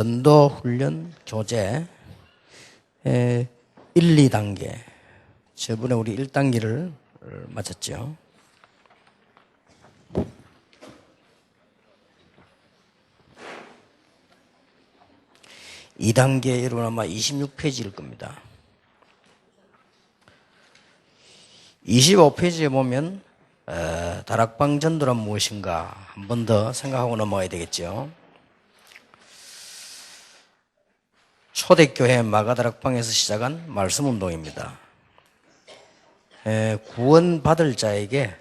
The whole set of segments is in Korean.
전도훈련 교재 1, 2단계. 저번에 우리 1단계를 마쳤죠. 2단계 여러분 아마 26페이지일 겁니다. 25페이지에 보면 다락방 전도란 무엇인가 한 번 더 생각하고 넘어가야 되겠죠. 초대교회 마가다락방에서 시작한 말씀운동입니다. 구원받을 자에게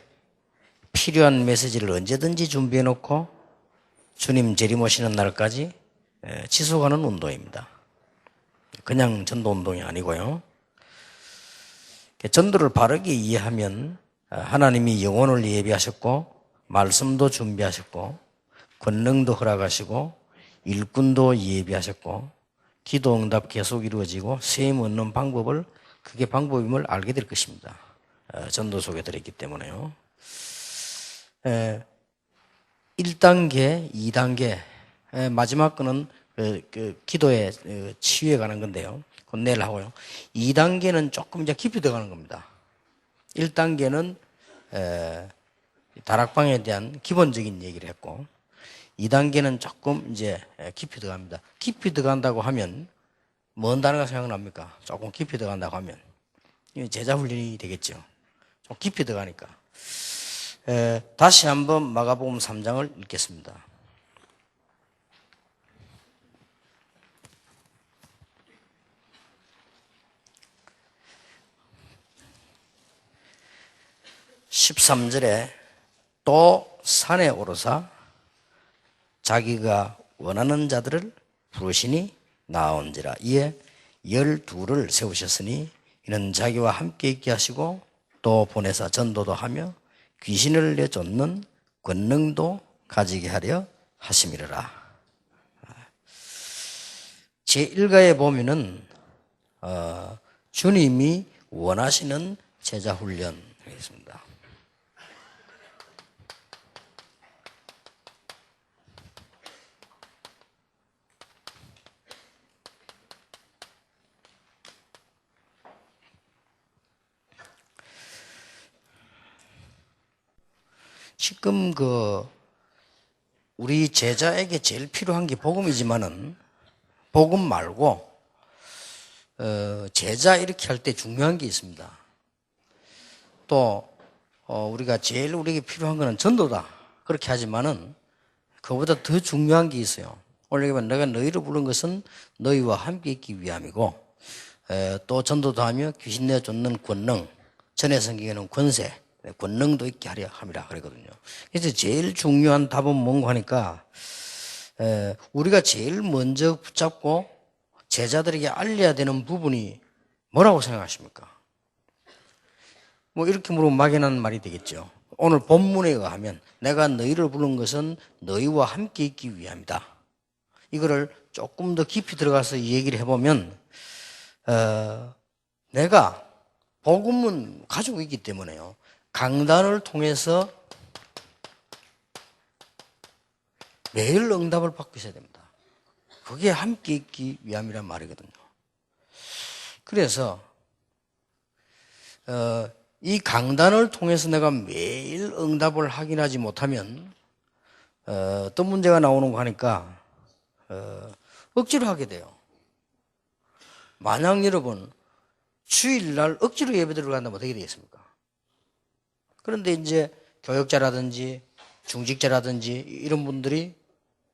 필요한 메시지를 언제든지 준비해 놓고 주님 재림오시는 날까지 지속하는 운동입니다. 그냥 전도운동이 아니고요. 전도를 바르게 이해하면 하나님이 영혼을 예비하셨고 말씀도 준비하셨고 권능도 허락하시고 일꾼도 예비하셨고 기도 응답 계속 이루어지고 세임 얻는 방법을 그게 방법임을 알게 될 것입니다. 전도 속에 들어있기 때문에요. 1단계, 2단계 마지막 거는 그 기도의 치유에 관한 건데요. 그건 내일 하고요. 2단계는 조금 이제 깊이 들어가는 겁니다. 1단계는 다락방에 대한 기본적인 얘기를 했고 2단계는 조금 이제 깊이 들어갑니다. 깊이 들어간다고 하면 뭔 단어가 생각납니까? 조금 깊이 들어간다고 하면 제자 훈련이 되겠죠. 좀 깊이 들어가니까. 다시 한번 마가복음 3장을 읽겠습니다. (13절에) 또 산에 오르사 자기가 원하는 자들을 부르시니 나온지라. 이에 12를 세우셨으니 이는 자기와 함께 있게 하시고 또 보내사 전도도 하며 귀신을 내쫓는 권능도 가지게 하려 하심이라. 제1가에 보면은 주님이 원하시는 제자 훈련이 있습니다. 지금 우리 제자에게 제일 필요한 게 복음이지만은 복음 말고 제자 이렇게 할 때 중요한 게 있습니다. 또 우리가 제일 우리에게 필요한 거는 전도다 그렇게 하지만은 그보다 더 중요한 게 있어요. 오늘 여기 보면 내가 너희를 부른 것은 너희와 함께 있기 위함이고 또 전도도 하며 귀신 내쫓는 권능, 전에 성경에는 권세, 권능도 있게 하려 함이라 그러거든요. 그래서 제일 중요한 답은 뭔가 하니까 우리가 제일 먼저 붙잡고 제자들에게 알려야 되는 부분이 뭐라고 생각하십니까? 뭐 이렇게 물으면 막연한 말이 되겠죠. 오늘 본문에 의하면 내가 너희를 부른 것은 너희와 함께 있기 위함이다. 이거를 조금 더 깊이 들어가서 이 얘기를 해보면 내가 복음은 가지고 있기 때문에요. 강단을 통해서 매일 응답을 받고 있어야 됩니다. 그게 함께 있기 위함이란 말이거든요. 그래서 이 강단을 통해서 내가 매일 응답을 확인하지 못하면 어떤 문제가 나오는 거 하니까 억지로 하게 돼요. 만약 여러분 주일날 억지로 예배 들어간다면 어떻게 되겠습니까? 그런데 이제 교역자라든지 중직자라든지 이런 분들이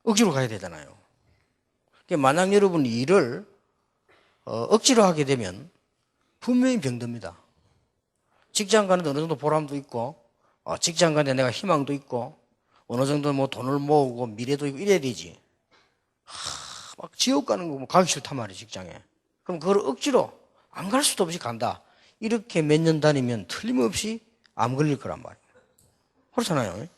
억지로 가야 되잖아요. 만약 여러분 일을 억지로 하게 되면 분명히 병듭니다. 직장 가는데 어느 정도 보람도 있고 직장 가는데 내가 희망도 있고 어느 정도 뭐 돈을 모으고 미래도 있고 이래야 되지. 막 지옥 가는 거 뭐 가기 싫단 말이에요, 직장에. 그럼 그걸 억지로 안 갈 수도 없이 간다. 이렇게 몇 년 다니면 틀림없이 암 걸릴 거란 말이에요. 그렇잖아요.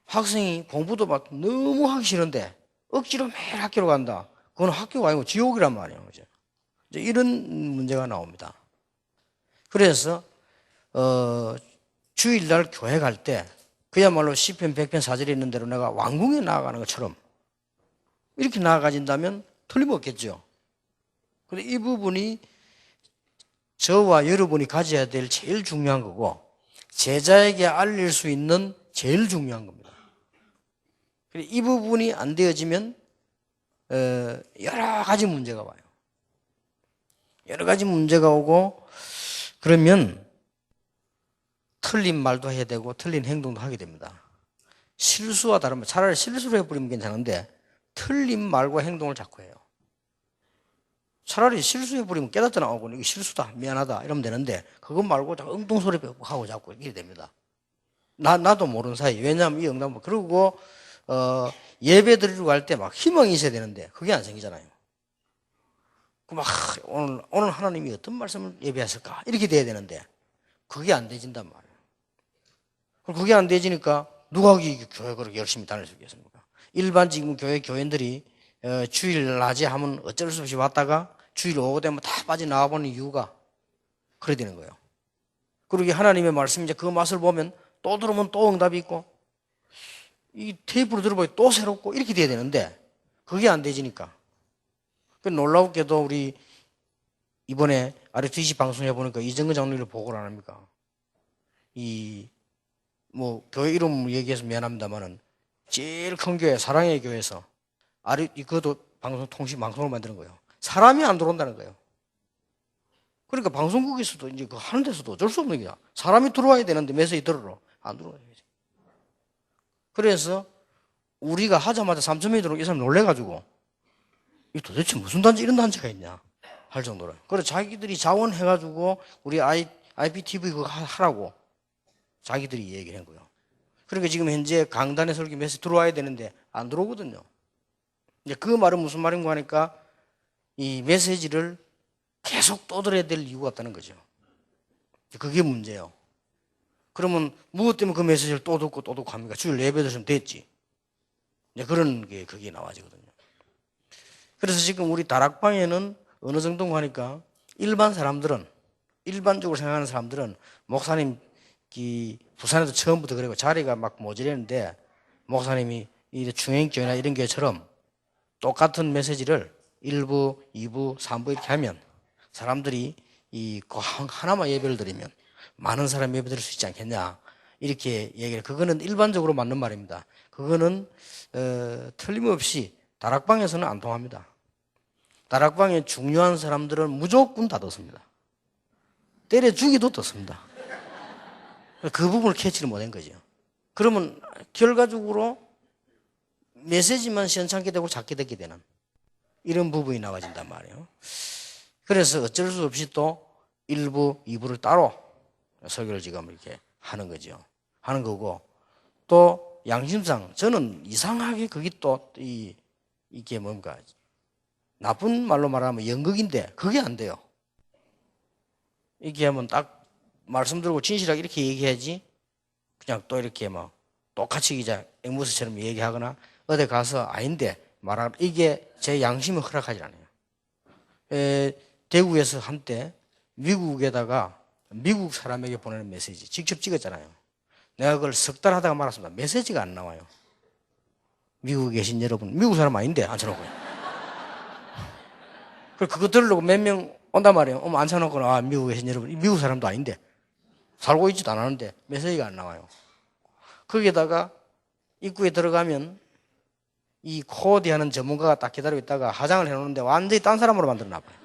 학생이 공부도 막 너무 하기 싫은데 억지로 매일 학교로 간다. 그건 학교가 아니고 지옥이란 말이에요. 그죠? 이제 이런 문제가 나옵니다. 그래서 주일날 교회 갈 때 그야말로 시편 100편 4절에 있는 대로 내가 왕궁에 나아가는 것처럼 이렇게 나아가진다면 틀림없겠죠. 근데 이 부분이 저와 여러분이 가져야 될 제일 중요한 거고 제자에게 알릴 수 있는 제일 중요한 겁니다. 이 부분이 안 되어지면 여러 가지 문제가 와요. 여러 가지 문제가 오고 그러면 틀린 말도 해야 되고 틀린 행동도 하게 됩니다. 실수와 다르면 차라리 실수를 해버리면 괜찮은데 틀린 말과 행동을 자꾸 해요. 차라리 실수해버리면 깨닫지 나오고 이게 실수다 미안하다 이러면 되는데 그것 말고 자꾸 엉뚱소리 하고 자꾸 이렇게 됩니다. 나도 모르는 사이. 왜냐하면 이 응답 그리고 예배 드리러 갈 때 막 희망이 있어야 되는데 그게 안 생기잖아요. 막 오늘 하나님이 어떤 말씀을 예배하실까 이렇게 돼야 되는데 그게 안 되진단 말이에요. 그게 안 되지니까 누가 교회 그렇게 열심히 다닐 수 있겠습니까? 일반 지금 교인들이 주일 낮에 하면 어쩔 수 없이 왔다가 주일 오후 되면 다 빠져나와버리는 이유가 그래 되는 거예요. 그리고 하나님의 말씀 이제 그 맛을 보면 또 들으면 또 응답이 있고 이 테이프로 들어보니 또 새롭고 이렇게 돼야 되는데 그게 안 되지니까. 놀랍게도 우리 이번에 RTC 방송해 보니까 이정근 장로를 보고를 안 합니까? 교회 이름 얘기해서 미안합니다만은 제일 큰 교회 사랑의 교회에서 그것도 통신방송을 만드는 거예요. 사람이 안 들어온다는 거예요. 그러니까 방송국에서도 이제 그 하는 데서도 어쩔 수 없는 거야. 사람이 들어와야 되는데 메시지 들으러 안 들어와요. 그래서 우리가 하자마자 3,000명이 들어오고 이 사람 놀래가지고 이 도대체 무슨 단지 이런 단지가 있냐 할 정도로. 그래서 자기들이 자원해가지고 우리 IPTV 그거 하라고 자기들이 얘기를 한 거예요. 그러니까 지금 현재 강단에 설교 메시지 들어와야 되는데 안 들어오거든요. 이제 그 말은 무슨 말인가 하니까 이 메시지를 계속 떠들어야 될 이유가 없다는 거죠. 그게 문제예요. 그러면 무엇 때문에 그 메시지를 또 듣고 또 듣고 합니까? 주일 예배 드시면 됐지. 이제 그런 게 그게 나와지거든요. 그래서 지금 우리 다락방에는 어느 정도 하니까 일반 사람들은 일반적으로 생각하는 사람들은 목사님 부산에도 처음부터 그리고 자리가 막 모자랐는데 목사님이 중행교회나 이런 교회처럼 똑같은 메시지를 1부, 2부, 3부 이렇게 하면 사람들이 하나만 예배를 드리면 많은 사람이 예배 드릴 수 있지 않겠냐 이렇게 얘기를. 그거는 일반적으로 맞는 말입니다. 그거는 틀림없이 다락방에서는 안 통합니다. 다락방에 중요한 사람들은 무조건 다 듣습니다. 때려 죽이도 듣습니다. 그 부분을 캐치를 못한 거죠. 그러면 결과적으로 메시지만 시원찮게 되고 작게 듣게 되는 이런 부분이 나와진단 말이에요. 그래서 어쩔 수 없이 또 1부, 2부를 따로 설교를 지금 이렇게 하는 거죠. 하는 거고 또 양심상 저는 이상하게 그게 또 이게 뭡니까? 나쁜 말로 말하면 연극인데 그게 안 돼요. 이렇게 하면 딱 말씀 들고 진실하게 이렇게 얘기해야지 그냥 또 이렇게 막 똑같이 기자 앵무새처럼 얘기하거나 어디 가서 아닌데 말하는 이게 제 양심이 허락하지 않아요. 대구에서 한때 미국에다가 미국 사람에게 보내는 메시지 직접 찍었잖아요. 내가 그걸 석 달 하다가 말았습니다. 메시지가 안 나와요. 미국에 계신 여러분 미국 사람 아닌데 앉혀놓고요. 그거 들으려고 몇 명 온단 말이에요. 앉혀놓고 미국에 계신 여러분 미국 사람도 아닌데 살고 있지도 않았는데 메시지가 안 나와요. 거기에다가 입구에 들어가면 이 코디하는 전문가가 딱 기다리고 있다가 화장을 해놓는데 완전히 딴 사람으로 만들어놔 봐요.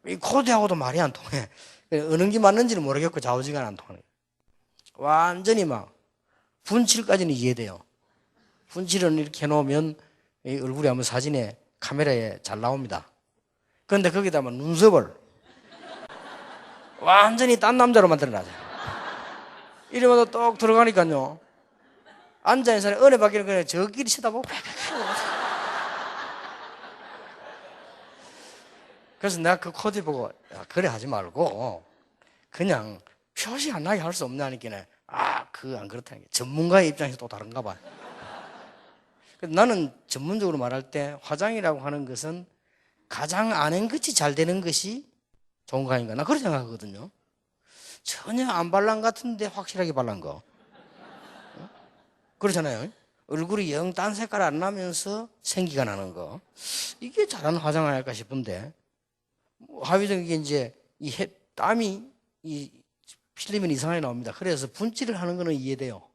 이 코디하고도 말이 안 통해. 어느 게 맞는지는 모르겠고 좌우지간 안 통하는 거예요. 완전히 막 분칠까지는 이해돼요. 분칠은 이렇게 해놓으면 이 얼굴이 한번 사진에 카메라에 잘 나옵니다. 그런데 거기다 눈썹을 완전히 딴 남자로 만들어놔요. 이러면서 똑 들어가니까요. 앉아있는 사람이 은혜 받기는 그냥 저끼리 쳐다보고 그래서 내가 그 코디 보고 그래 하지 말고 그냥 표시 안 나게 할 수 없냐니까 그거 안 그렇다는 게 전문가의 입장에서 또 다른가 봐요. 나는 전문적으로 말할 때 화장이라고 하는 것은 가장 아는 것이 잘 되는 것이 좋은 거 아닌가 나 그렇게 생각하거든요. 전혀 안 발란 같은데 확실하게 발란 거 그렇잖아요. 얼굴이 영 딴 색깔 안 나면서 생기가 나는 거. 이게 잘하는 화장을 할까 싶은데, 하위적 이게 이제 땀이 필름이 이상하게 나옵니다. 그래서 분칠을 하는 거는 이해돼요.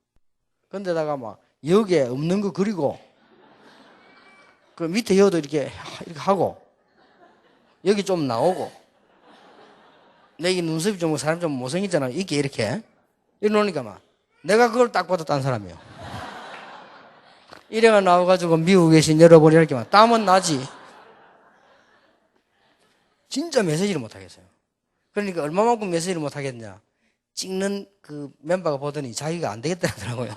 그런데다가 막 여기에 없는 거 그리고 그 밑에 여도 이렇게 하고 여기 좀 나오고 내 눈썹이 좀 사람 좀 못생겼잖아. 이렇게 이러니까 막 내가 그걸 딱 봐도 딴 사람이에요. 이래가 나와가지고 미국에 계신 여러분이 이렇게 막 땀은 나지. 진짜 메시지를 못 하겠어요. 그러니까 얼마만큼 메시지를 못 하겠냐. 찍는 그 멤버가 보더니 자기가 안 되겠다 하더라고요.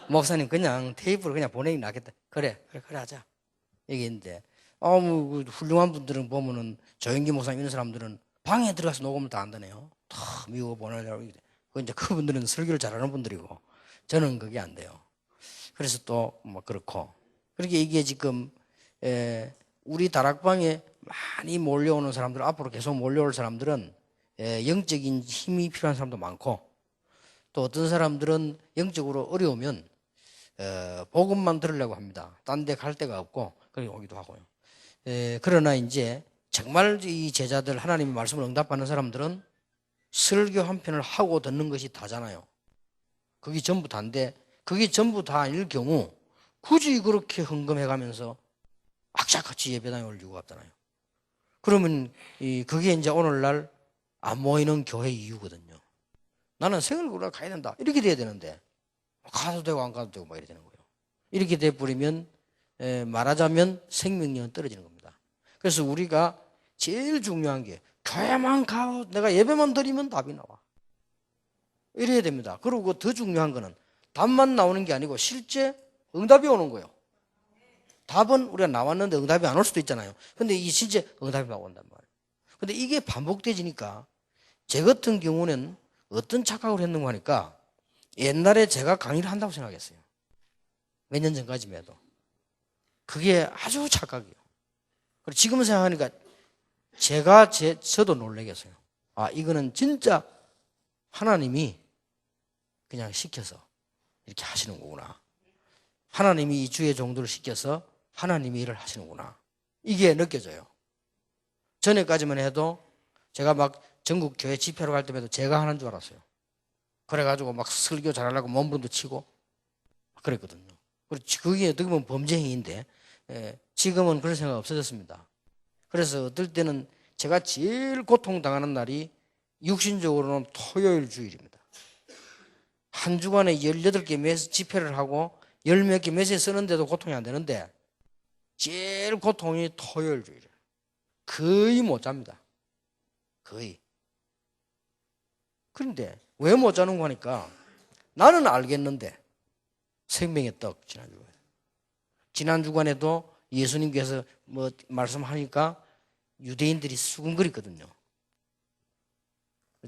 목사님 그냥 테이프를 그냥 보내기 낫겠다. 그래 하자. 이게 있는데, 뭐 훌륭한 분들은 보면은 조영기 목사님 이런 사람들은 방에 들어가서 녹음을 다 한다네요. 다 미국 보내려고. 그 이제 그분들은 설교를 잘하는 분들이고 저는 그게 안 돼요. 그래서 또 뭐 그렇고. 그렇게 이게 지금 우리 다락방에 많이 몰려오는 사람들, 앞으로 계속 몰려올 사람들은 영적인 힘이 필요한 사람도 많고, 또 어떤 사람들은 영적으로 어려우면 복음만 들으려고 합니다. 딴 데 갈 데가 없고 그렇게 오기도 하고요. 그러나 이제 정말 이 제자들, 하나님의 말씀을 응답하는 사람들은 설교 한 편을 하고 듣는 것이 다잖아요. 그게 전부 다인데, 그게 전부 다 아닐 경우 굳이 그렇게 흥금해가면서 악착같이 예배당에 올 이유가 없잖아요. 그러면 그게 이제 오늘날 안 모이는 교회 이유거든요. 나는 생일구라 가야 된다 이렇게 돼야 되는데 가도 되고 안 가도 되고 막 이렇게 되는 거예요. 이렇게 돼버리면 말하자면 생명력은 떨어지는 겁니다. 그래서 우리가 제일 중요한 게 교회만 가고 내가 예배만 드리면 답이 나와. 이래야 됩니다. 그리고 더 중요한 거는 답만 나오는 게 아니고 실제 응답이 오는 거예요. 답은 우리가 나왔는데 응답이 안 올 수도 있잖아요. 근데 이 실제 응답이 막 온단 말이에요. 근데 이게 반복되지니까 제 같은 경우는 어떤 착각을 했는가 하니까 옛날에 제가 강의를 한다고 생각했어요. 몇 년 전까지만 해도. 그게 아주 착각이에요. 그리고 지금 생각하니까 저도 놀라겠어요. 아, 이거는 진짜 하나님이 그냥 시켜서 이렇게 하시는 거구나. 하나님이 이 주의 종들을 시켜서 하나님이 일을 하시는구나. 이게 느껴져요. 전에까지만 해도 제가 막 전국 교회 집회로 갈 때마다 제가 하는 줄 알았어요. 그래가지고 막 설교 잘하려고 몸부림도 치고 그랬거든요. 그리고 그게 어떻게 보면 범죄 행위인데 지금은 그런 생각 없어졌습니다. 그래서 어떨 때는 제가 제일 고통당하는 날이 육신적으로는 토요일 주일입니다. 한 주간에 18개 집회를 하고 10몇 개 메시지 쓰는데도 고통이 안 되는데 제일 고통이 토요일 주일이에요. 거의 못 잡니다. 거의. 그런데 왜 못 자는 거 하니까 나는 알겠는데 생명의 떡 지난 주간에도 예수님께서 뭐 말씀하니까 유대인들이 수군거렸거든요.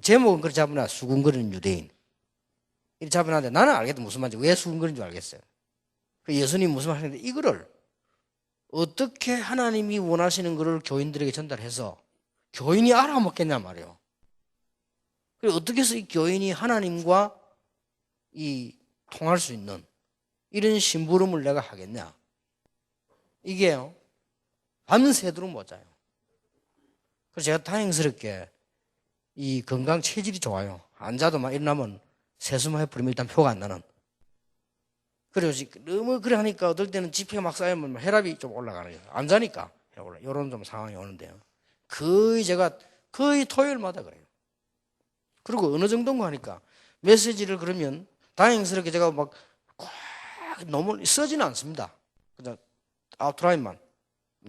제목은 그렇게 잡으나 수군거리는 유대인. 이렇게 잡아놨는데 나는 알겠다 무슨 말인지 왜 수군거리는 줄 알겠어요. 예수님 무슨 말 하는데 이거를 어떻게 하나님이 원하시는 것을 교인들에게 전달해서 교인이 알아먹겠냐 말이에요. 그리고 어떻게 해서 이 교인이 하나님과 통할 수 있는 이런 심부름을 내가 하겠냐. 이게요. 밤새도록 못 자요. 그래서 제가 다행스럽게 이 건강 체질이 좋아요. 안 자도 막 일어나면 세수만 해버리면 일단 표가 안 나는. 그래서 너무 그래 하니까 어떨 때는 집회가 막 쌓이면 혈압이 좀 올라가는 거예요. 안 자니까. 이런 좀 상황이 오는데요. 제가 거의 토요일마다 그래요. 그리고 어느 정도인가 하니까 메시지를 그러면 다행스럽게 제가 막 너무 쓰지는 않습니다. 그냥 아웃라인만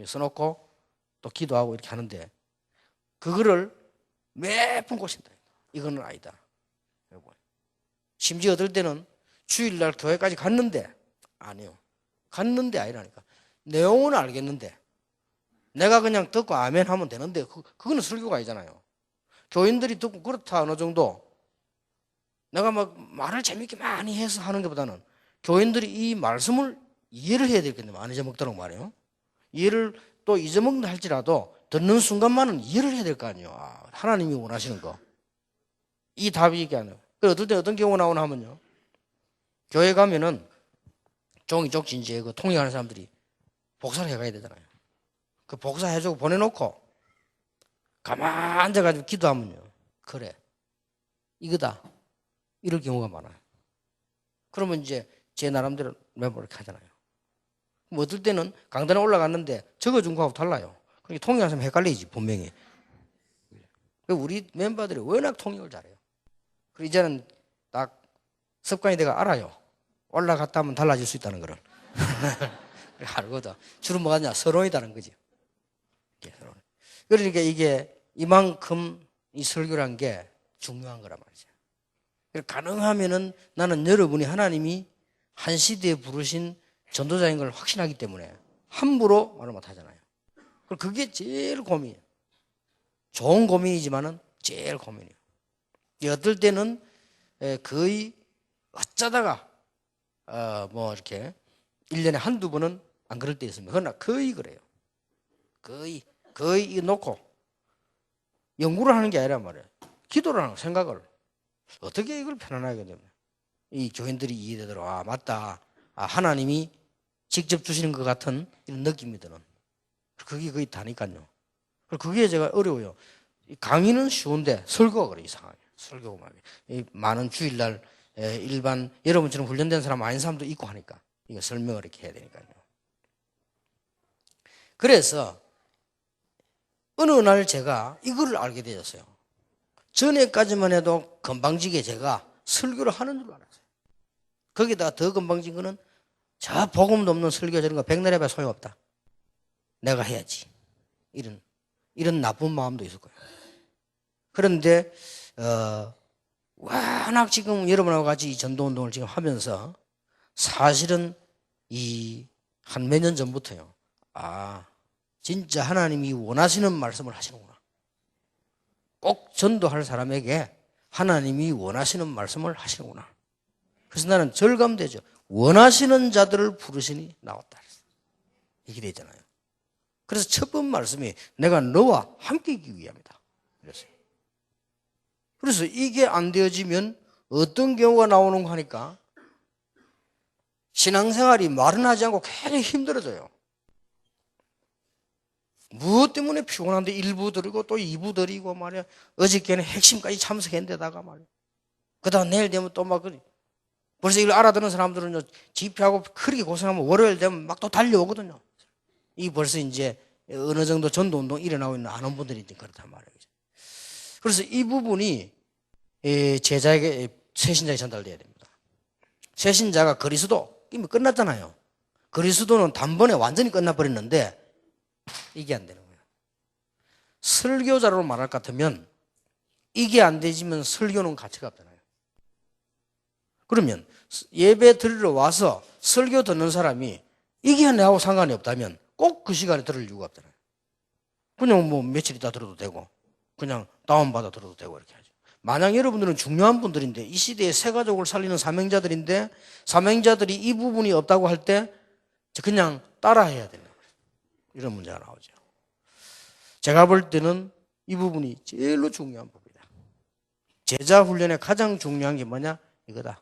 써놓고 또 기도하고 이렇게 하는데 그거를 매번 고친다. 이거는 아니다. 심지어 어떨 때는 주일날 교회까지 갔는데 아니요. 갔는데 아니라니까. 내용은 알겠는데 내가 그냥 듣고 아멘 하면 되는데 그거는 설교가 아니잖아요. 교인들이 듣고 그렇다 어느 정도 내가 막 말을 재밌게 많이 해서 하는 것보다는 교인들이 이 말씀을 이해를 해야 되겠네요. 안 잊어먹도록 말이에요. 이해를 또 잊어먹는다 할지라도 듣는 순간만은 이해를 해야 될 거 아니에요. 하나님이 원하시는 거. 이 답이 이게 아니에요. 어떨 때 어떤 경우가 나오나 하면요. 교회 가면은 종이 쪽지 이제 그 통역하는 사람들이 복사를 해가야 되잖아요. 그 복사해주고 보내놓고 가만 앉아가지고 기도하면요. 그래. 이거다. 이럴 경우가 많아요. 그러면 이제 제 나름대로 메모를 이렇게 하잖아요. 뭐 어떨 때는 강단에 올라갔는데 적어준 거하고 달라요. 그러니까 통역하는 사람 헷갈리지, 분명히. 우리 멤버들이 워낙 통역을 잘해요. 그리고 이제는 딱 습관이 돼가 알아요. 올라갔다 하면 달라질 수 있다는 거를. 알거든. 주로 뭐가 냐 서론이다는 거지. 그러니까 이게 이만큼 이 설교란 게 중요한 거란 말이죠. 가능하면은 나는 여러분이 하나님이 한 시대에 부르신 전도자인 걸 확신하기 때문에 함부로 말을 못 하잖아요. 그게 제일 고민이에요. 좋은 고민이지만은 제일 고민이에요. 어떨 때는 거의 어쩌다가 뭐 이렇게 1년에 한두 번은 안 그럴 때 있습니다. 그러나 거의 그래요. 거의 이거 놓고 연구를 하는 게 아니란 말이에요. 기도를 하는 생각을 어떻게 이걸 편안하게 되면 이 교인들이 이해되도록 맞다. 하나님이 직접 주시는 것 같은 이런 느낌이 드는 그게 거의 다니까요. 그게 제가 어려워요. 강의는 쉬운데 설교가 그래 이상하게. 설교가 많은 주일날 일반 여러분처럼 훈련된 사람 아닌 사람도 있고 하니까 이거 설명을 이렇게 해야 되니까요. 그래서 어느 날 제가 이거를 알게 되었어요. 전에까지만 해도 건방지게 제가 설교를 하는 줄 알았어요. 거기다가 더 건방진 거는 저 복음도 없는 설교 저런 거 백날 해봐야 소용없다. 내가 해야지. 이런 나쁜 마음도 있을 거예요. 그런데 워낙 지금 여러분하고 같이 이 전도운동을 지금 하면서 사실은 이 한 몇 년 전부터요. 진짜 하나님이 원하시는 말씀을 하시는구나. 꼭 전도할 사람에게 하나님이 원하시는 말씀을 하시는구나. 그래서 나는 절감되죠. 원하시는 자들을 부르시니 나왔다. 이렇게 되잖아요. 그래서 첫 번 말씀이 내가 너와 함께 있기 위함이다. 그랬어요. 그래서 이게 안 되어지면 어떤 경우가 나오는가 하니까 신앙생활이 말은 하지 않고 굉장히 힘들어져요. 무엇 때문에 피곤한데 1부 드리고 또 2부 드리고 말이야. 어저께는 핵심까지 참석했는데다가 말이야. 그 다음 내일 되면 또 막 그래. 벌써 이걸 알아듣는 사람들은 집회하고 그렇게 고생하면 월요일 되면 막 또 달려오거든요. 이 벌써 이제 어느 정도 전도운동 일어나고 있는 아는 분들이 이제 그렇단 말이에요. 그래서 이 부분이 제자에게, 새신자에게 전달돼야 됩니다. 새신자가 그리스도, 이미 끝났잖아요. 그리스도는 단번에 완전히 끝나버렸는데 이게 안 되는 거예요. 설교자로 말할 것 같으면 이게 안 되지만 설교는 가치가 없잖아요. 그러면 예배 드리러 와서 설교 듣는 사람이 이게 내하고 상관이 없다면 꼭 그 시간에 들을 이유가 없잖아요. 그냥 뭐 며칠 있다 들어도 되고 그냥 다운받아 들어도 되고 이렇게 하죠. 만약 여러분들은 중요한 분들인데 이 시대에 새 가족을 살리는 사명자들인데 사명자들이 이 부분이 없다고 할 때 그냥 따라해야 되는 거예요. 이런 문제가 나오죠. 제가 볼 때는 이 부분이 제일로 중요한 부분이다. 제자 훈련의 가장 중요한 게 뭐냐? 이거다.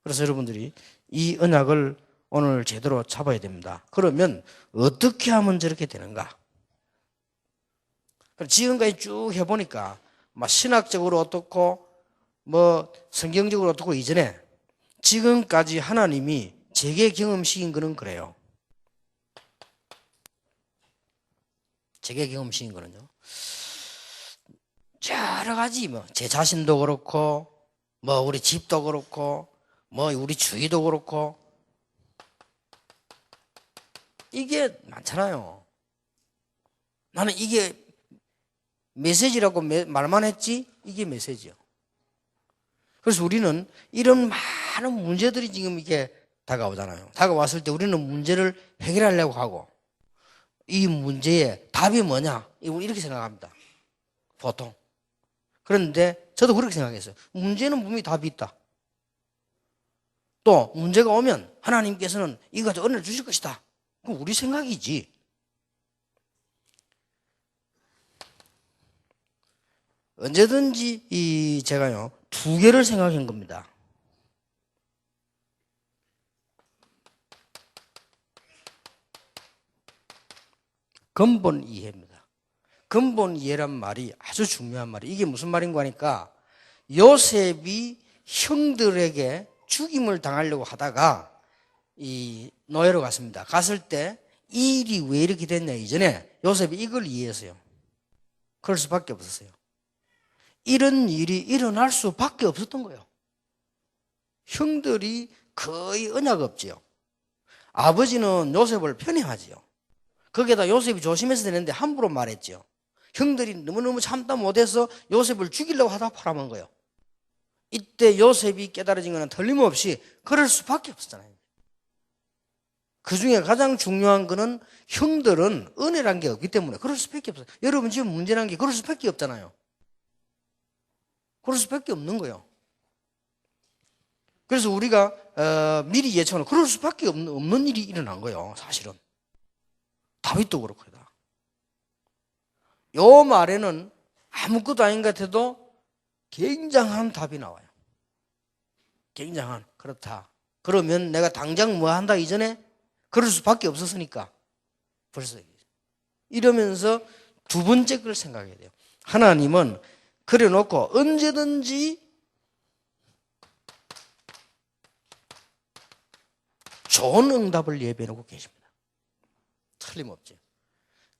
그래서 여러분들이 이 언약을 오늘 제대로 잡아야 됩니다. 그러면 어떻게 하면 저렇게 되는가? 지금까지 쭉 해보니까 막 신학적으로 어떻고 뭐 성경적으로 어떻고 이전에 지금까지 하나님이 제게 경험시킨 거는 그래요. 제게 경험시킨 거는요. 여러 가지 뭐 제 자신도 그렇고 뭐 우리 집도 그렇고 뭐 우리 주위도 그렇고 이게 많잖아요. 나는 이게 메시지라고 말만 했지 이게 메시지요. 그래서 우리는 이런 많은 문제들이 지금 이게 다가오잖아요. 다가왔을 때 우리는 문제를 해결하려고 하고 이 문제의 답이 뭐냐 이렇게 생각합니다. 보통. 그런데 저도 그렇게 생각했어요. 문제는 분명히 답이 있다. 또 문제가 오면 하나님께서는 이거 가지고 은혜를 주실 것이다. 그건 우리 생각이지. 언제든지 제가요 2개를 생각한 겁니다. 근본 이해입니다. 근본 이해란 말이 아주 중요한 말이에요. 이게 무슨 말인가 하니까 요셉이 형들에게 죽임을 당하려고 하다가 이 노예로 갔습니다. 갔을 때 이 일이 왜 이렇게 됐냐, 이전에 요셉이 이걸 이해했어요. 그럴 수밖에 없었어요. 이런 일이 일어날 수밖에 없었던 거예요. 형들이 거의 언약 없지요. 아버지는 요셉을 편애하지요. 거기에다 요셉이 조심해서 되는데 함부로 말했지요. 형들이 너무너무 참다 못해서 요셉을 죽이려고 하다 팔아먹은 거예요. 이때 요셉이 깨달아진 것은 틀림없이 그럴 수밖에 없었잖아요. 그 중에 가장 중요한 거는 형들은 은혜란 게 없기 때문에 그럴 수밖에 없어요. 여러분 지금 문제란 게 그럴 수밖에 없잖아요. 그럴 수밖에 없는 거예요. 그래서 우리가 미리 예측하는 그럴 수밖에 없는 일이 일어난 거예요. 사실은 다윗도 그렇고요. 요 말에는 아무것도 아닌 것 같아도 굉장한 답이 나와요. 굉장한, 그렇다. 그러면 내가 당장 뭐 한다 이전에 그럴 수밖에 없었으니까 벌써 이러면서 두 번째 걸 생각해야 돼요. 하나님은 그래놓고 언제든지 좋은 응답을 예비해놓고 계십니다. 틀림없죠.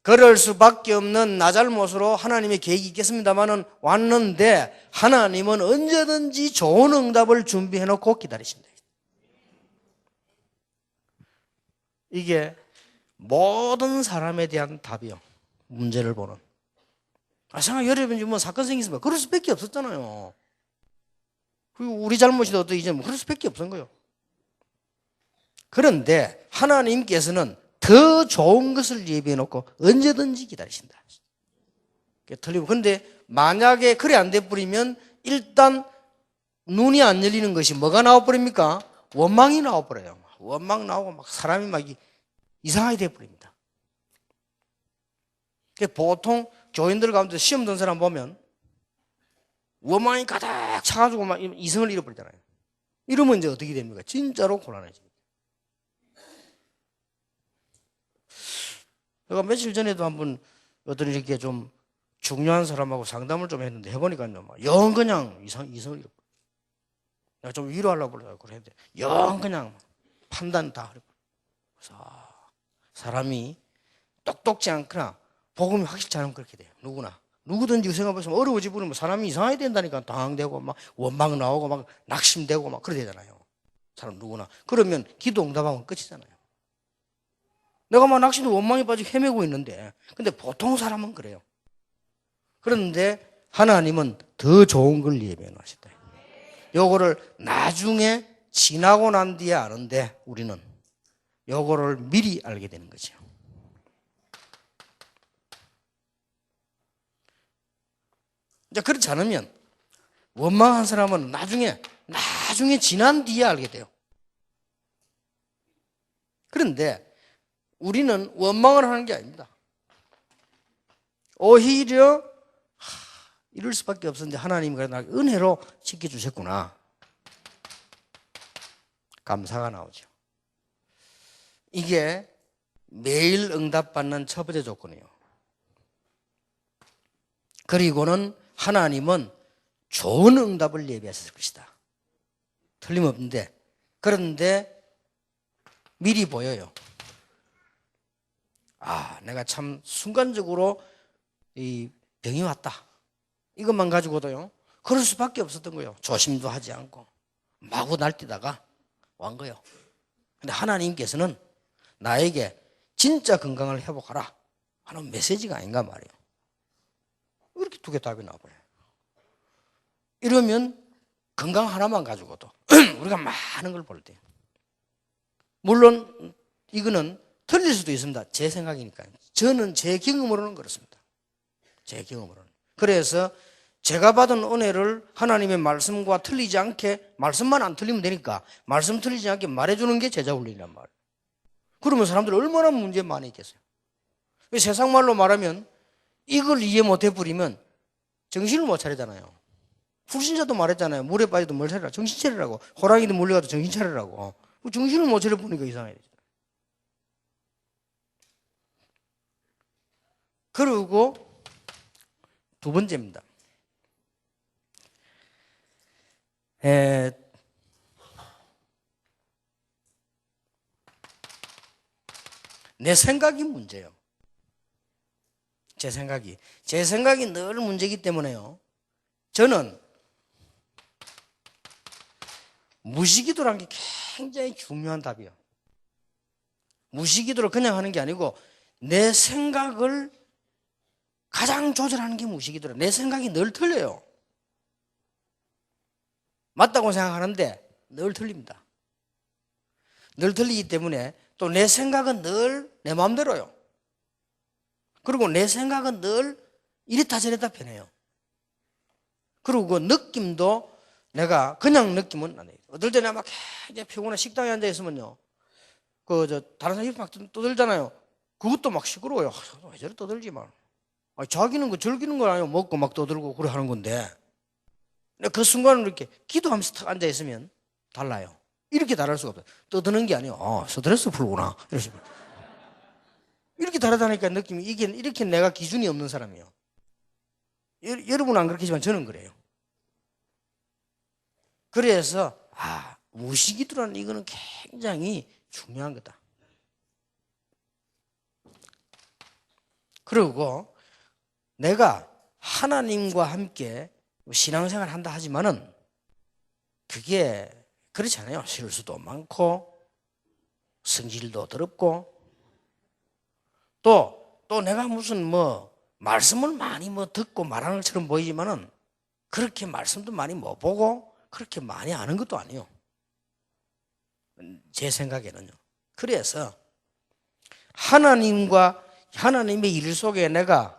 그럴 수밖에 없는 나 잘못으로 하나님의 계획이 있겠습니다만은 왔는데 하나님은 언제든지 좋은 응답을 준비해놓고 기다리신다. 이게 모든 사람에 대한 답이요. 문제를 보는. 생각 여러분 뭐 사건 생기면 그럴 수밖에 없었잖아요. 그리고 우리 잘못이도 이제 뭐 그럴 수밖에 없은 거예요. 그런데 하나님께서는 더 좋은 것을 예비해 놓고 언제든지 기다리신다. 틀리고. 근데 만약에 그래 안 돼 버리면 일단 눈이 안 열리는 것이 뭐가 나와 버립니까? 원망이 나와 버려요. 원망 나오고 막 사람이 막 이상하게 돼 버립니다. 보통 교인들 가운데 시험 든 사람 보면 원망이 가득 차가지고 막 이성을 잃어버리잖아요. 이러면 이제 어떻게 됩니까? 진짜로 곤란해집니다. 제가 며칠 전에도 한번 어떤 이렇게 좀 중요한 사람하고 상담을 좀 했는데 해보니까요, 영 그냥 이성을 잃어버려요. 내가 좀 위로하려고 그랬는데 영 그냥 판단 다 하려고. 그래서 사람이 똑똑지 않거나 복음이 확실치 않으면 그렇게 돼요. 누구든지 생각해보면 어려워지 버리면 사람이 이상하게 된다니까. 당황되고 막 원망 나오고 막 낙심되고 막 그래 되잖아요. 사람 누구나. 그러면 기도 응답하면 끝이잖아요. 내가 막 낙심도 원망에 빠지고 헤매고 있는데 근데 보통 사람은 그래요. 그런데 하나님은 더 좋은 걸 예비해 놨다. 요거를 나중에 지나고 난 뒤에 아는데 우리는 요거를 미리 알게 되는 거죠. 이제 그렇지 않으면 원망한 사람은 나중에 지난 뒤에 알게 돼요. 그런데 우리는 원망을 하는 게 아닙니다. 오히려 이럴 수밖에 없었는데 하나님이 나 은혜로 지켜주셨구나. 감사가 나오죠. 이게 매일 응답받는 첫 번째 조건이에요. 그리고는 하나님은 좋은 응답을 예비하셨을 것이다. 틀림없는데 그런데 미리 보여요. 내가 참 순간적으로 이 병이 왔다. 이것만 가지고도요. 그럴 수밖에 없었던 거예요. 조심도 하지 않고 마구 날뛰다가 온 거예요. 근데 하나님께서는 나에게 진짜 건강을 회복하라 하는 메시지가 아닌가 말이에요. 이렇게 두 개 답이 나와버려요. 이러면 건강 하나만 가지고도 우리가 많은 걸 볼 때, 물론 이거는 틀릴 수도 있습니다. 제 생각이니까요. 저는 제 경험으로는 그렇습니다. 제 경험으로는. 그래서 제가 받은 은혜를 하나님의 말씀과 틀리지 않게, 말씀만 안 틀리면 되니까 말씀 틀리지 않게 말해주는 게 제자 훈련이란 말이에요. 그러면 사람들이 얼마나 문제 많이 있겠어요. 세상 말로 말하면 이걸 이해 못 해버리면 정신을 못 차리잖아요. 불신자도 말했잖아요. 물에 빠져도 뭘 차리라. 정신 차리라고. 호랑이도 몰려가도 정신 차리라고. 정신을 못 차려보니까 이상해. 그리고 두 번째입니다. 내 생각이 문제예요. 제 생각이 늘 문제이기 때문에요. 저는 무시기도라는 게 굉장히 중요한 답이에요. 무시기도를 그냥 하는 게 아니고 내 생각을 가장 조절하는 게 무시기도라. 내 생각이 늘 틀려요. 맞다고 생각하는데 늘 틀립니다. 늘 틀리기 때문에 또 내 생각은 늘 내 마음대로요. 그리고 내 생각은 늘 이랬다 저랬다 변해요. 그리고 그 느낌도 내가 그냥 느끼면 안 돼요. 어떨 때는 막 굉장히 피곤해 식당에 앉아 있으면요. 다른 사람이 막 떠들잖아요. 그것도 막 시끄러워요. 왜 저래 떠들지만. 자기는 즐기는 거 아니에요. 먹고 막 떠들고 그래 하는 건데. 그 순간은 이렇게 기도하면서 탁 앉아 있으면 달라요. 이렇게 다를 수가 없어요. 떠드는 게 아니에요. 스트레스 풀구나. 이렇게 다르다니까 느낌이 이렇게 내가 기준이 없는 사람이에요. 여러분은 안 그렇겠지만 저는 그래요. 그래서 무시기도라는 이거는 굉장히 중요한 거다. 그리고 내가 하나님과 함께 신앙생활 한다 하지만은 그게 그렇지 않아요. 실수도 많고 성질도 더럽고 또 내가 무슨 말씀을 많이 듣고 말하는 것처럼 보이지만은 그렇게 말씀도 많이 못 보고 그렇게 많이 아는 것도 아니에요. 제 생각에는요. 그래서 하나님의 일 속에 내가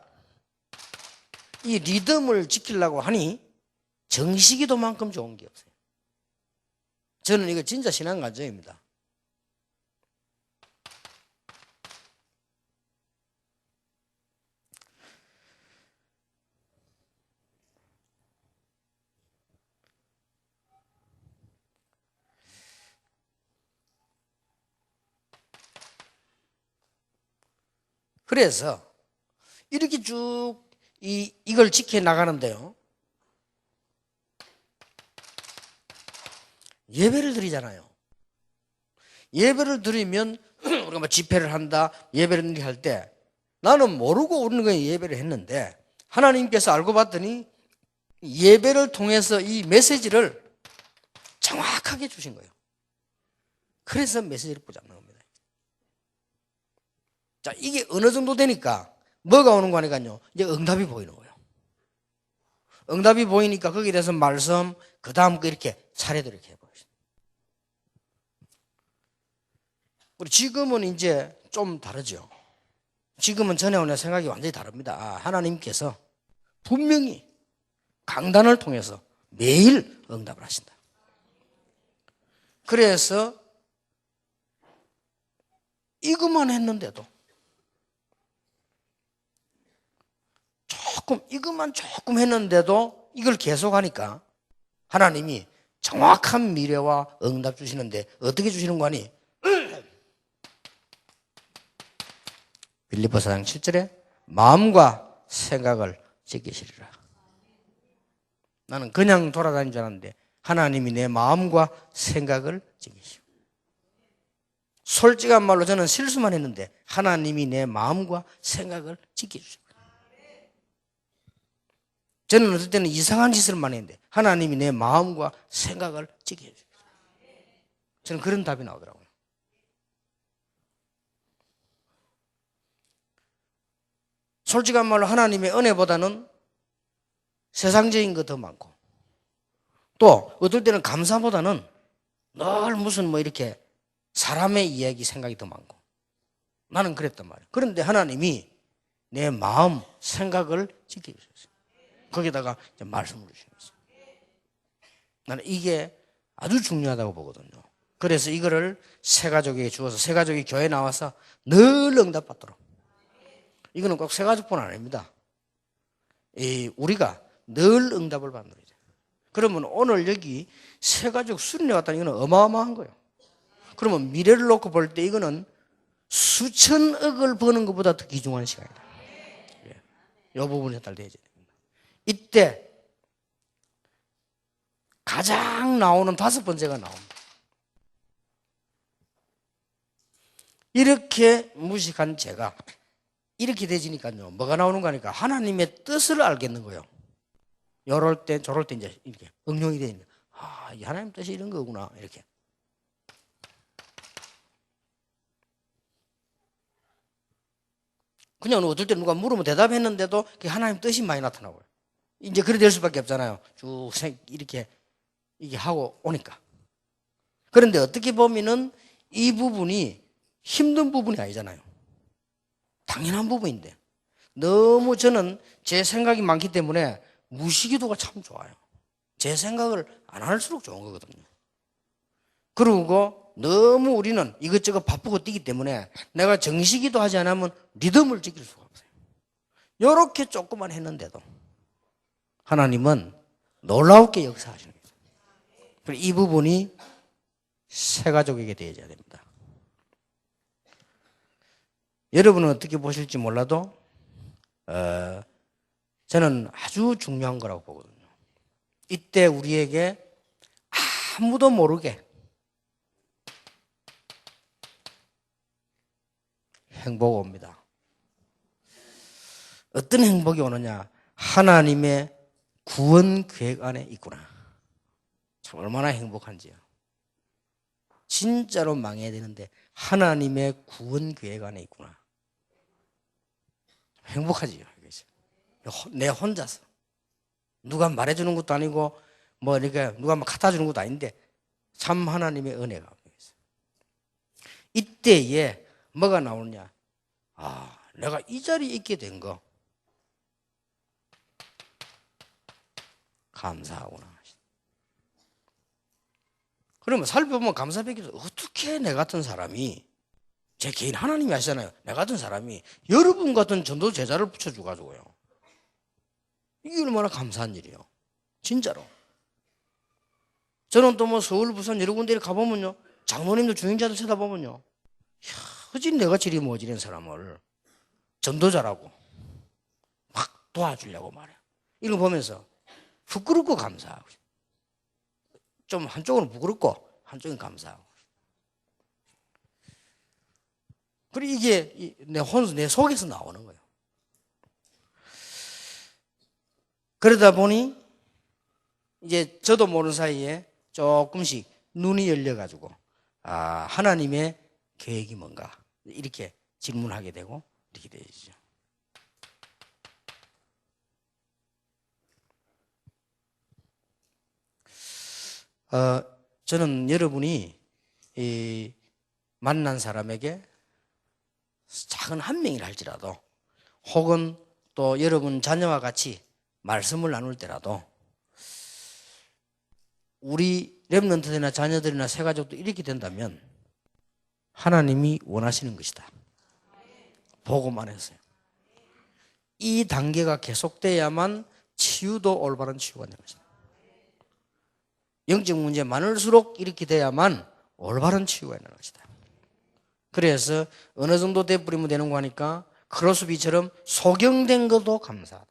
이 리듬을 지키려고 하니 정시기도만큼 좋은 게 없어요. 저는 이거 진짜 신앙 간증입니다. 그래서 이렇게 쭉 이걸 지켜 나가는데요. 예배를 드리잖아요. 예배를 드리면 우리가 집회를 한다, 예배를 할 때 나는 모르고 오는 거에 예배를 했는데 하나님께서 알고 봤더니 예배를 통해서 이 메시지를 정확하게 주신 거예요. 그래서 메시지를 붙잡는 겁니다. 자, 이게 어느 정도 되니까 뭐가 오는 거 아니까요? 이제 응답이 보이는 거예요. 응답이 보이니까 거기에 대해서 말씀, 그 다음 거 이렇게 차례대로 이렇게 해보겠습니다. 우리 지금은 이제 좀 다르죠. 지금은 전에와 내 생각이 완전히 다릅니다. 하나님께서 분명히 강단을 통해서 매일 응답을 하신다. 그래서 이것만 했는데도 이것만 조금 했는데도 이걸 계속하니까 하나님이 정확한 미래와 응답 주시는데 어떻게 주시는 거 아니? 빌립보서 4장 7절에 마음과 생각을 지키시리라. 나는 그냥 돌아다니는 줄 알았는데 하나님이 내 마음과 생각을 지키시고, 솔직한 말로 저는 실수만 했는데 하나님이 내 마음과 생각을 지켜주시고, 저는 어떨 때는 이상한 짓을 많이 했는데 하나님이 내 마음과 생각을 지켜주시고, 저는 그런 답이 나오더라고요. 솔직한 말로 하나님의 은혜보다는 세상적인 거 더 많고, 또 어떨 때는 감사보다는 늘 무슨 이렇게 사람의 이야기 생각이 더 많고, 나는 그랬단 말이에요. 그런데 하나님이 내 마음 생각을 지켜주셨어요. 거기다가 이제 말씀을 주셨어요. 나는 이게 아주 중요하다고 보거든요. 그래서 이거를 새 가족에게 주어서 새 가족이 교회에 나와서 늘 응답받도록. 이거는 꼭 새 가족뿐 아닙니다. 우리가 늘 응답을 받는 거죠. 그러면 오늘 여기 새 가족 수련회 왔다는 이거는 어마어마한 거예요. 그러면 미래를 놓고 볼 때 이거는 수천억을 버는 것보다 더 귀중한 시간이다. 이 부분이 전달돼야 됩니다. 이때 가장 나오는 5번째가 나옵니다. 이렇게 무식한 죄가 이렇게 되지니까요. 뭐가 나오는 거니까 하나님의 뜻을 알겠는 거예요. 요럴 때 저럴 때 이제 이렇게 응용이 되는 거예요. 이 하나님 뜻이 이런 거구나 이렇게. 그냥 어떨 때 누가 물으면 대답했는데도 그게 하나님 뜻이 많이 나타나고요. 이제 그래 될 수밖에 없잖아요. 쭉 이렇게 이게 하고 오니까. 그런데 어떻게 보면은 이 부분이 힘든 부분이 아니잖아요. 당연한 부분인데 너무 저는 제 생각이 많기 때문에 무시기도가 참 좋아요. 제 생각을 안 할수록 좋은 거거든요. 그리고 너무 우리는 이것저것 바쁘고 뛰기 때문에 내가 정시기도 하지 않으면 리듬을 지킬 수가 없어요. 이렇게 조금만 했는데도 하나님은 놀라우게 역사하시는 거예요. 그리고 이 부분이 새 가족에게 되어야 됩니다. 여러분은 어떻게 보실지 몰라도 저는 아주 중요한 거라고 보거든요. 이때 우리에게 아무도 모르게 행복이 옵니다. 어떤 행복이 오느냐? 하나님의 구원 계획 안에 있구나. 참 얼마나 행복한지요. 진짜로 망해야 되는데 하나님의 구원 계획 안에 있구나. 행복하지요. 내 혼자서 누가 말해주는 것도 아니고 뭐 이렇게 누가 막 갖다 주는 것도 아닌데 참 하나님의 은혜가 있어요. 이때에 뭐가 나오느냐? 내가 이 자리에 있게 된 거 감사하구나. 그러면 살펴보면 감사백기도 어떻게 내 같은 사람이 제 개인 하나님이 아시잖아요. 내 같은 사람이 여러분 같은 전도 제자를 붙여줘가지고요. 이게 얼마나 감사한 일이에요. 진짜로. 저는 또 뭐 서울, 부산 여러 군데 가보면요. 장로님들 주인자들 쳐다보면요. 허진 내가 저리 모지는 사람을 전도자라고 막 도와주려고 말해요. 이런 거 보면서 부끄럽고 감사하고 좀 한쪽은 부끄럽고 한쪽은 감사하고. 그리고 이게 내 속에서 나오는 거예요. 그러다 보니 이제 저도 모르는 사이에 조금씩 눈이 열려가지고 하나님의 계획이 뭔가 이렇게 질문하게 되고 이렇게 되죠. 저는 여러분이 이 만난 사람에게 작은 한 명이라 할지라도 혹은 또 여러분 자녀와 같이 말씀을 나눌 때라도 우리 렘넌트들이나 자녀들이나 새가족도 이렇게 된다면 하나님이 원하시는 것이다. 보고만 했어요. 이 단계가 계속돼야만 치유도 올바른 치유가 되는 것이다. 영적 문제 많을수록 이렇게 돼야만 올바른 치유가 있는 것이다. 그래서 어느 정도 돼버리면 되는 거 하니까 크로스비처럼 소경된 것도 감사하다.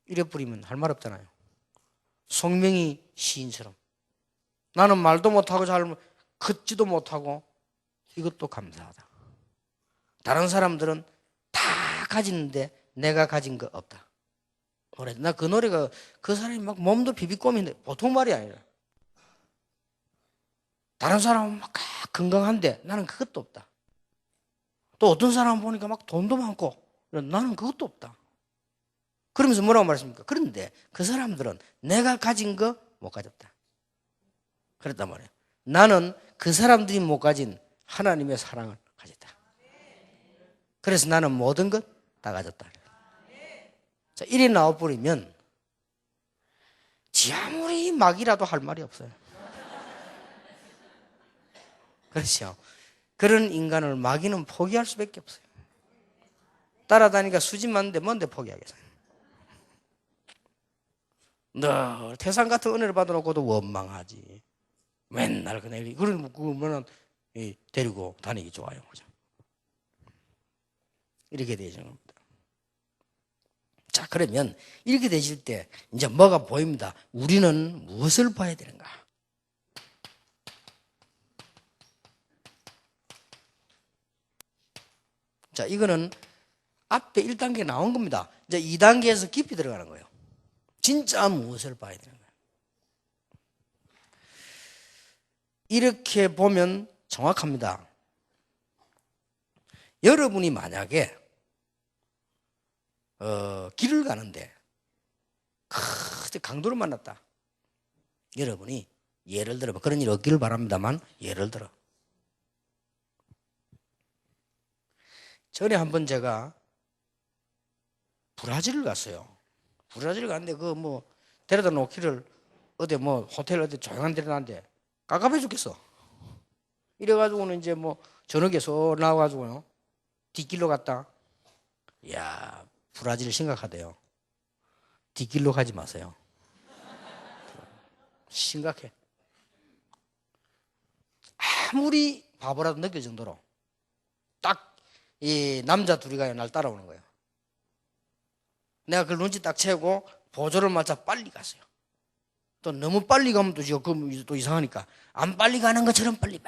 이래 버리면 할 말 없잖아요. 송명희 시인처럼 나는 말도 못하고 잘 걷지도 못하고 이것도 감사하다. 다른 사람들은 다 가지는데 내가 가진 거 없다. 나 그 노래가 그 사람이 막 몸도 비비꼬미인데 보통 말이 아니라 다른 사람은 막 건강한데 나는 그것도 없다. 또 어떤 사람 보니까 막 돈도 많고 나는 그것도 없다. 그러면서 뭐라고 말했습니까? 그런데 그 사람들은 내가 가진 거 못 가졌다. 그랬단 말이에요. 나는 그 사람들이 못 가진 하나님의 사랑을 가졌다. 그래서 나는 모든 것 다 가졌다. 자, 이래 나와버리면 지 아무리 막이라도 할 말이 없어요. 그렇죠. 그런 인간을 마귀는 포기할 수밖에 없어요. 따라다니까 수집 많은데 뭔데 포기하겠어요. 너 태산 같은 은혜를 받아놓고도 원망하지. 맨날 그냥 그러면 데리고 다니기 좋아요. 그죠? 이렇게 되죠. 자, 그러면 이렇게 되실 때 이제 뭐가 보입니다. 우리는 무엇을 봐야 되는가? 자, 이거는 앞에 1단계 나온 겁니다. 이제 2단계에서 깊이 들어가는 거예요. 진짜 무엇을 봐야 되는 거예요. 이렇게 보면 정확합니다. 여러분이 만약에 길을 가는데 강도를 만났다. 여러분이 예를 들어 그런 일 없기를 바랍니다만 예를 들어 전에 한번 제가 브라질을 갔어요. 브라질 갔는데 그 뭐 데려다 놓기를 어디 뭐 호텔 어디 조용한 데로 놨는데 깝깝해 죽겠어. 이래가지고는 이제 뭐 저녁에 서 나와가지고요 뒷길로 갔다. 이야, 브라질 심각하대요. 뒷길로 가지 마세요. 심각해. 아무리 바보라도 느낄 정도로 딱 이 남자 둘이 가요 날 따라오는 거예요. 내가 그 눈치 딱 채우고 보조를 맞춰 빨리 갔어요. 또 너무 빨리 가면 또 이상하니까 안 빨리 가는 것처럼 빨리.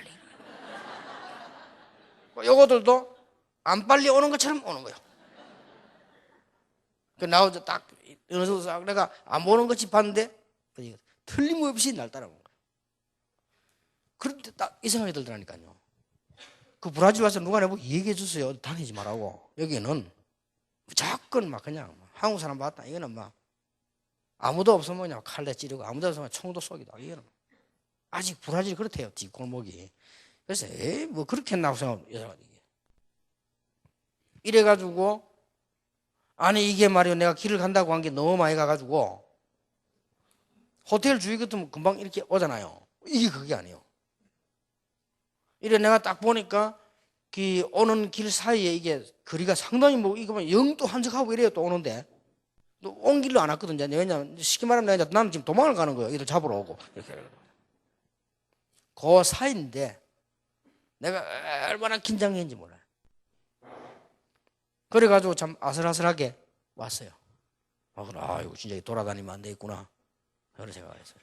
요거들도 안 빨리 오는 것처럼 오는 거예요. 그 나오자 딱 어느 정도 싹 내가 안 보는 것이 봤는데 틀림없이 날 따라오는 거예요. 그런데 딱 이 생각이 들더라니까요. 그 브라질 와서 누가 내보고 얘기해 주세요. 다니지 말라고. 여기는 무조건 막 그냥 한국 사람 봤다. 이거는 막 아무도 없으면 그냥 칼에 찌르고 아무도 없으면 총도 쏘기도 하고 이거는 아직 브라질이 그렇대요. 뒷골목이. 그래서 뭐 그렇게 했나 생각하고 이래가지고 아니 이게 말이요 내가 길을 간다고 한 게 너무 많이 가가지고 호텔 주위 같으면 금방 이렇게 오잖아요. 이게 그게 아니에요. 이래 내가 딱 보니까 그 오는 길 사이에 이게 거리가 상당히 뭐 이거 뭐 영도 한적하고 이래요. 또 오는데 또 온 길로 안 왔거든요. 왜냐면 쉽게 말하면 내가 나는 지금 도망을 가는 거예요. 이들 잡으러 오고 이렇게. 그 사이인데 내가 얼마나 긴장했는지 몰라요. 그래가지고 참 아슬아슬하게 왔어요. 이거 진짜 돌아다니면 안 되겠구나. 그런 생각을 했어요.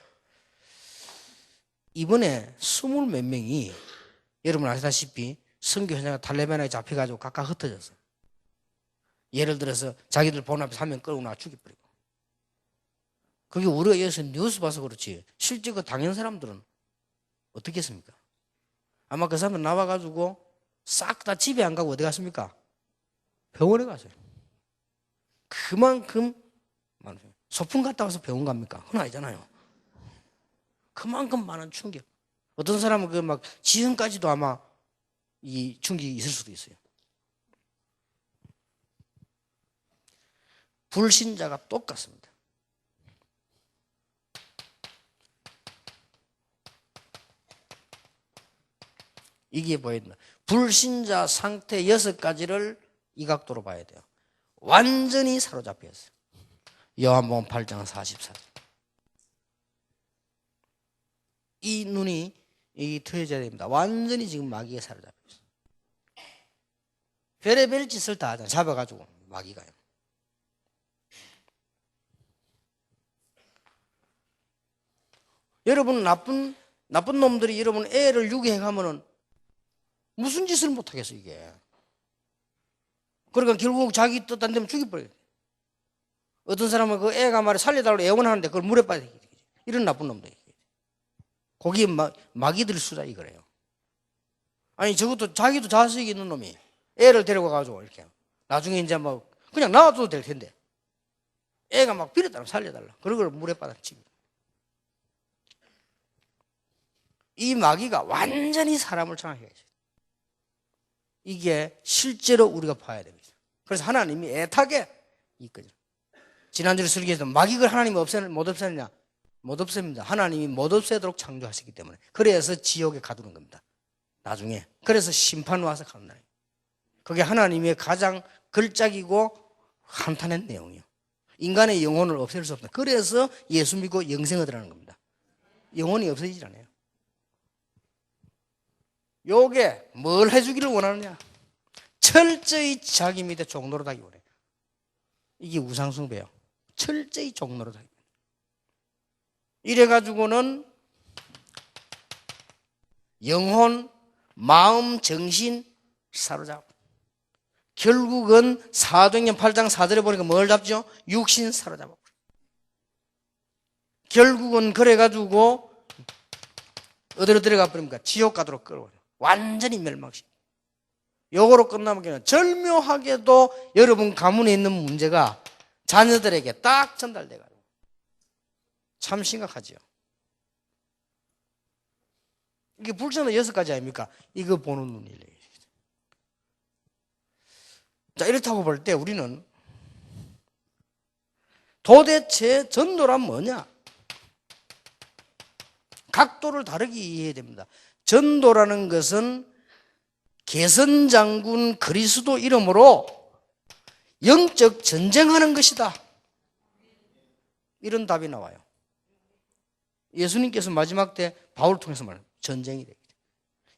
이번에 20몇 명이 여러분 아시다시피 선교 현장에 탈레반에 잡혀가지고 각각 흩어졌어요. 예를 들어서 자기들 본 앞에 3명 끌고 나와 죽여버리고. 그게 우리가 여기서 뉴스 봐서 그렇지 실제 그 당연 사람들은 어떻게 했습니까? 아마 그 사람들 나와가지고 싹 다 집에 안 가고 어디 갔습니까? 병원에 갔어요. 그만큼 소풍 갔다 와서 병원 갑니까? 그건 아니잖아요. 그만큼 많은 충격. 어떤 사람은 그 막 지금까지도 아마 이 충격이 있을 수도 있어요. 불신자가 똑같습니다. 이게 보인다. 불신자 상태 6가지를 이 각도로 봐야 돼요. 완전히 사로잡혀 있어요. 요한복음 8장 44절. 이 눈이 트여져야 됩니다. 완전히 지금 마귀에 사로잡혀 있어요. 별의별 짓을 다 하잖아요. 잡아가지고 마귀가요. 여러분 나쁜 놈들이 여러분 애를 유기해 가면은 무슨 짓을 못 하겠어 이게. 그러니까 결국 자기 뜻 안 되면 죽여버려요. 어떤 사람은 그 애가 말에 살려달라고 애원하는데 그걸 물에 빠져. 이런 나쁜 놈들. 거기에 마귀들 수다 이거래요. 아니 저것도 자기도 자식이 있는 놈이 애를 데리고 가지고 이렇게 나중에 이제 뭐 그냥 놔둬도 될 텐데 애가 막 빌었다면 살려달라. 그런 걸 물에 빠닥치고. 이 마귀가 완전히 사람을 장악해 가지고 이게 실제로 우리가 봐야 됩니다. 그래서 하나님이 애타게 있거든요. 지난주에 설교에서 마귀를 하나님이 못 없애느냐? 못 없앱니다. 하나님이 못 없애도록 창조하셨기 때문에. 그래서 지옥에 가두는 겁니다. 나중에. 그래서 심판 와서 가는 날이에요. 그게 하나님의 가장 걸작이고 한탄한 내용이에요. 인간의 영혼을 없앨 수 없다. 그래서 예수 믿고 영생을 얻으라는 겁니다. 영혼이 없어지질 않아요. 요게 뭘 해주기를 원하느냐? 철저히 자기 밑에 종노릇하기 원해요. 이게 우상숭배예요. 철저히 종노릇하기. 이래가지고는 영혼, 마음, 정신 사로잡고 결국은 사도행전 8장 4절에 보니까 뭘 잡죠? 육신 사로잡아. 결국은 그래가지고 어디로 들어가 버립니까? 지옥 가도록 끌어버려. 완전히 멸망시. 요거로 끝나면 절묘하게도 여러분 가문에 있는 문제가 자녀들에게 딱 전달돼가지고 참 심각하지요. 이게 불천은 6가지 아닙니까? 이거 보는 눈이래. 자, 이렇다고 볼 때 우리는 도대체 전도란 뭐냐? 각도를 다르게 이해해야 됩니다. 전도라는 것은 개선장군 그리스도 이름으로 영적 전쟁하는 것이다. 이런 답이 나와요. 예수님께서 마지막 때 바울을 통해서 말해요. 전쟁이 되기.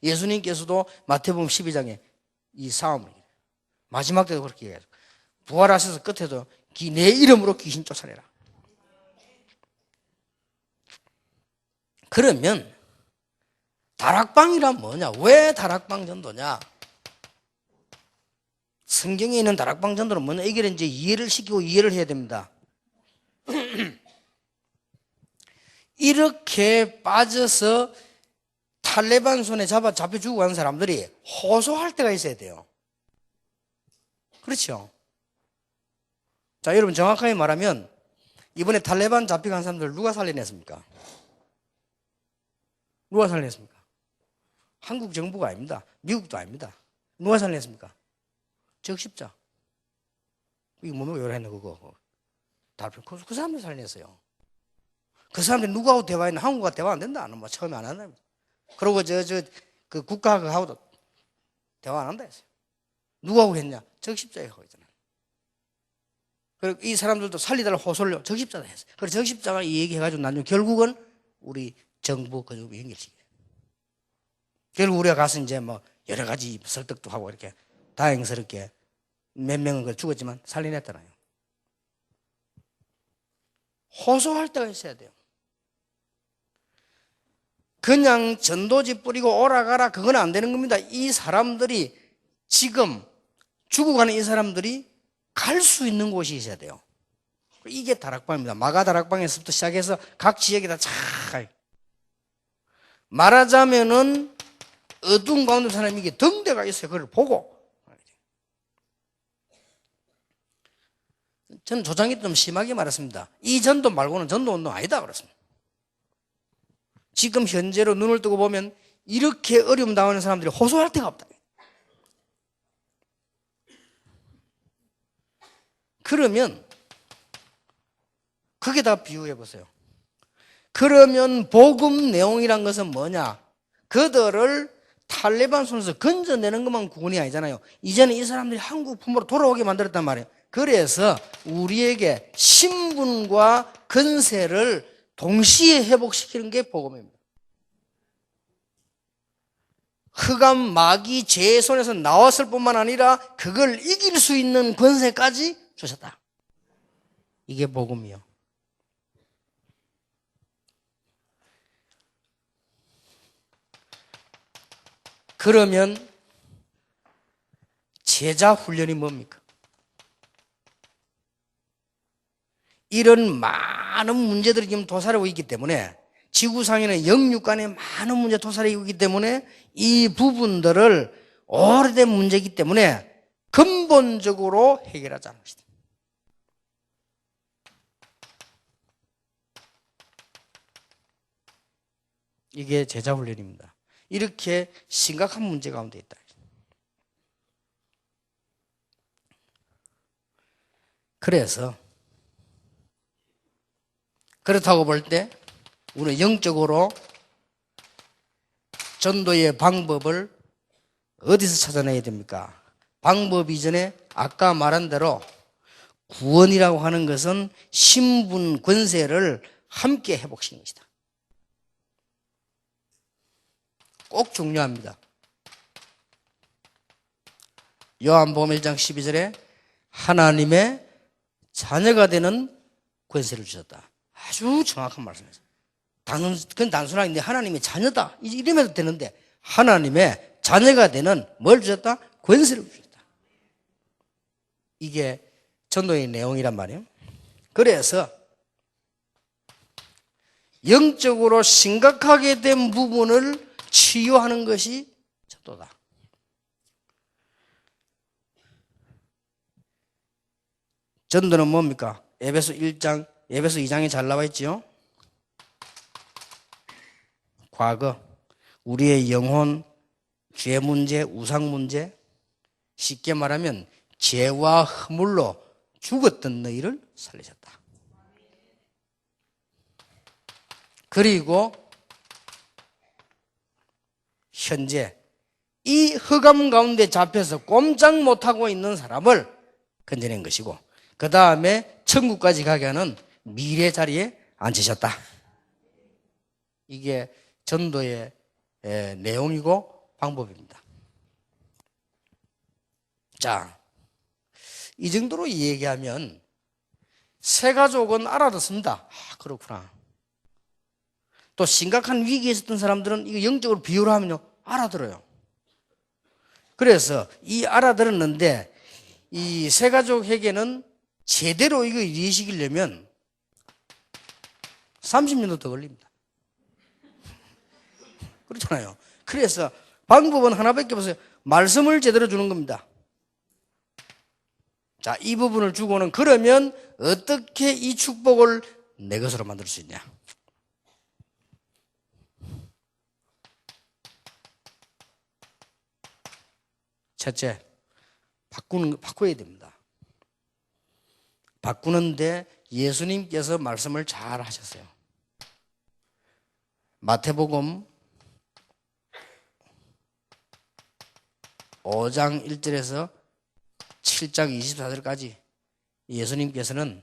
예수님께서도 마태복음 12장에 이 싸움을 이겨요. 마지막 때도 그렇게 얘기해요. 부활하셔서 끝에도 내 이름으로 귀신 쫓아내라. 그러면 다락방이란 뭐냐? 왜 다락방 전도냐? 성경에 있는 다락방 전도는 뭐냐? 이게 이제 이해를 시키고 이해를 해야 됩니다. 이렇게 빠져서 탈레반 손에 잡혀 죽고 가는 사람들이 호소할 때가 있어야 돼요. 그렇죠? 자, 여러분 정확하게 말하면 이번에 탈레반 잡혀간 사람들 누가 살려냈습니까? 누가 살려냈습니까? 한국 정부가 아닙니다. 미국도 아닙니다. 누가 살려냈습니까? 적십자. 이거 뭐뭐 요랬네 그거. 그 사람들 살려냈어요. 그 사람들이 누구하고 대화했나? 한국과 대화 안 된다. 뭐 처음에 안 한다. 그리고 그 국가하고도 대화 안 한다 했어요. 누구하고 했냐? 적십자에 하고 있잖아요. 그리고 이 사람들도 살리달라고 호소를 적십자다 했어요. 그래서 적십자가 이 얘기해가지고 나중에 결국은 우리 정부 그 연결시켜요. 결국 우리가 가서 이제 뭐 여러 가지 설득도 하고 이렇게 다행스럽게 몇 명은 죽었지만 살려냈잖아요. 호소할 때가 있어야 돼요. 그냥 전도지 뿌리고 오라가라 그건 안 되는 겁니다. 이 사람들이 지금 죽어가는 이 사람들이 갈 수 있는 곳이 있어야 돼요. 이게 다락방입니다. 마가 다락방에서부터 시작해서 각 지역에다 잘 말하자면은 어두운 가운데 사람이 이게 등대가 있어요. 그걸 보고. 저는 조장이 좀 심하게 말했습니다. 이 전도 말고는 전도 운동 아니다 그랬습니다. 지금 현재로 눈을 뜨고 보면 이렇게 어려움 당하는 사람들이 호소할 데가 없다. 그러면 거기다 비유해 보세요. 그러면 복음 내용이란 것은 뭐냐? 그들을 탈레반 손에서 건져내는 것만 구원이 아니잖아요. 이제는 이 사람들이 한국 품으로 돌아오게 만들었단 말이에요. 그래서 우리에게 신분과 권세를 동시에 회복시키는 게 복음입니다. 흑암, 마귀, 죄의 손에서 나왔을 뿐만 아니라 그걸 이길 수 있는 권세까지 주셨다. 이게 복음이요. 그러면 제자 훈련이 뭡니까? 이런 많은 문제들이 지금 도사리고 있기 때문에 지구상에는 영육간에 많은 문제 도사리고 있기 때문에 이 부분들을 오래된 문제이기 때문에 근본적으로 해결하자는 것이다. 이게 제자 훈련입니다. 이렇게 심각한 문제 가운데 있다. 그래서 그렇다고 볼 때 우리는 영적으로 전도의 방법을 어디서 찾아내야 됩니까? 방법 이전에 아까 말한 대로 구원이라고 하는 것은 신분, 권세를 함께 회복시키는 것이다. 꼭 중요합니다. 요한복음 1장 12절에 하나님의 자녀가 되는 권세를 주셨다. 아주 정확한 말씀이었어요. 그건 단순하게 하나님의 자녀다 이러면 되는데 하나님의 자녀가 되는 뭘 주셨다? 권세를 주셨다. 이게 전도의 내용이란 말이에요. 그래서 영적으로 심각하게 된 부분을 치유하는 것이 전도다. 전도는 뭡니까? 에베소 2장에 잘 나와 있지요? 과거, 우리의 영혼, 죄 문제, 우상 문제, 쉽게 말하면 죄와 허물로 죽었던 너희를 살리셨다. 그리고 현재 이 흑암 가운데 잡혀서 꼼짝 못하고 있는 사람을 건져낸 것이고 그 다음에 천국까지 가게 하는 미래 자리에 앉히셨다. 이게 전도의 내용이고 방법입니다. 자, 이 정도로 얘기하면 새 가족은 알아듣습니다. 아, 그렇구나. 또 심각한 위기에 있었던 사람들은 이거 영적으로 비유를 하면요 알아들어요. 그래서 이 알아들었는데 이 새 가족에게는 제대로 이거 이해시키려면 30년도 더 걸립니다. 그렇잖아요. 그래서 방법은 하나밖에 없어요. 말씀을 제대로 주는 겁니다. 자, 이 부분을 주고는 그러면 어떻게 이 축복을 내 것으로 만들 수 있냐? 첫째, 바꿔야 됩니다. 바꾸는데 예수님께서 말씀을 잘 하셨어요. 마태복음 5장 1절에서 7장 24절까지 예수님께서는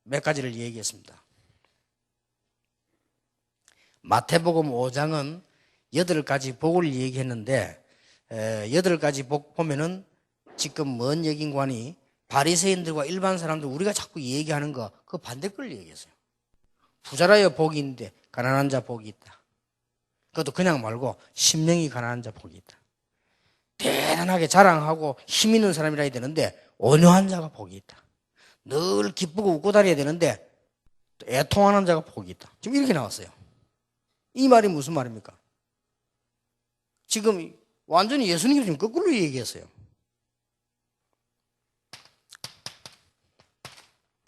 몇 가지를 얘기했습니다. 마태복음 5장은 8가지 복을 얘기했는데 8가지 복 보면은 지금 뭔 얘기인관이 바리새인들과 일반 사람들 우리가 자꾸 얘기하는 거 그 반대 걸 얘기했어요. 부자라야 복이 있는데 가난한 자 복이 있다. 그것도 그냥 말고 심령이 가난한 자 복이 있다. 대단하게 자랑하고 힘 있는 사람이라 해야 되는데 온유한 자가 복이 있다. 늘 기쁘고 웃고 다녀야 되는데 애통하는 자가 복이 있다. 지금 이렇게 나왔어요. 이 말이 무슨 말입니까? 지금 완전히 예수님이 지금 거꾸로 얘기했어요.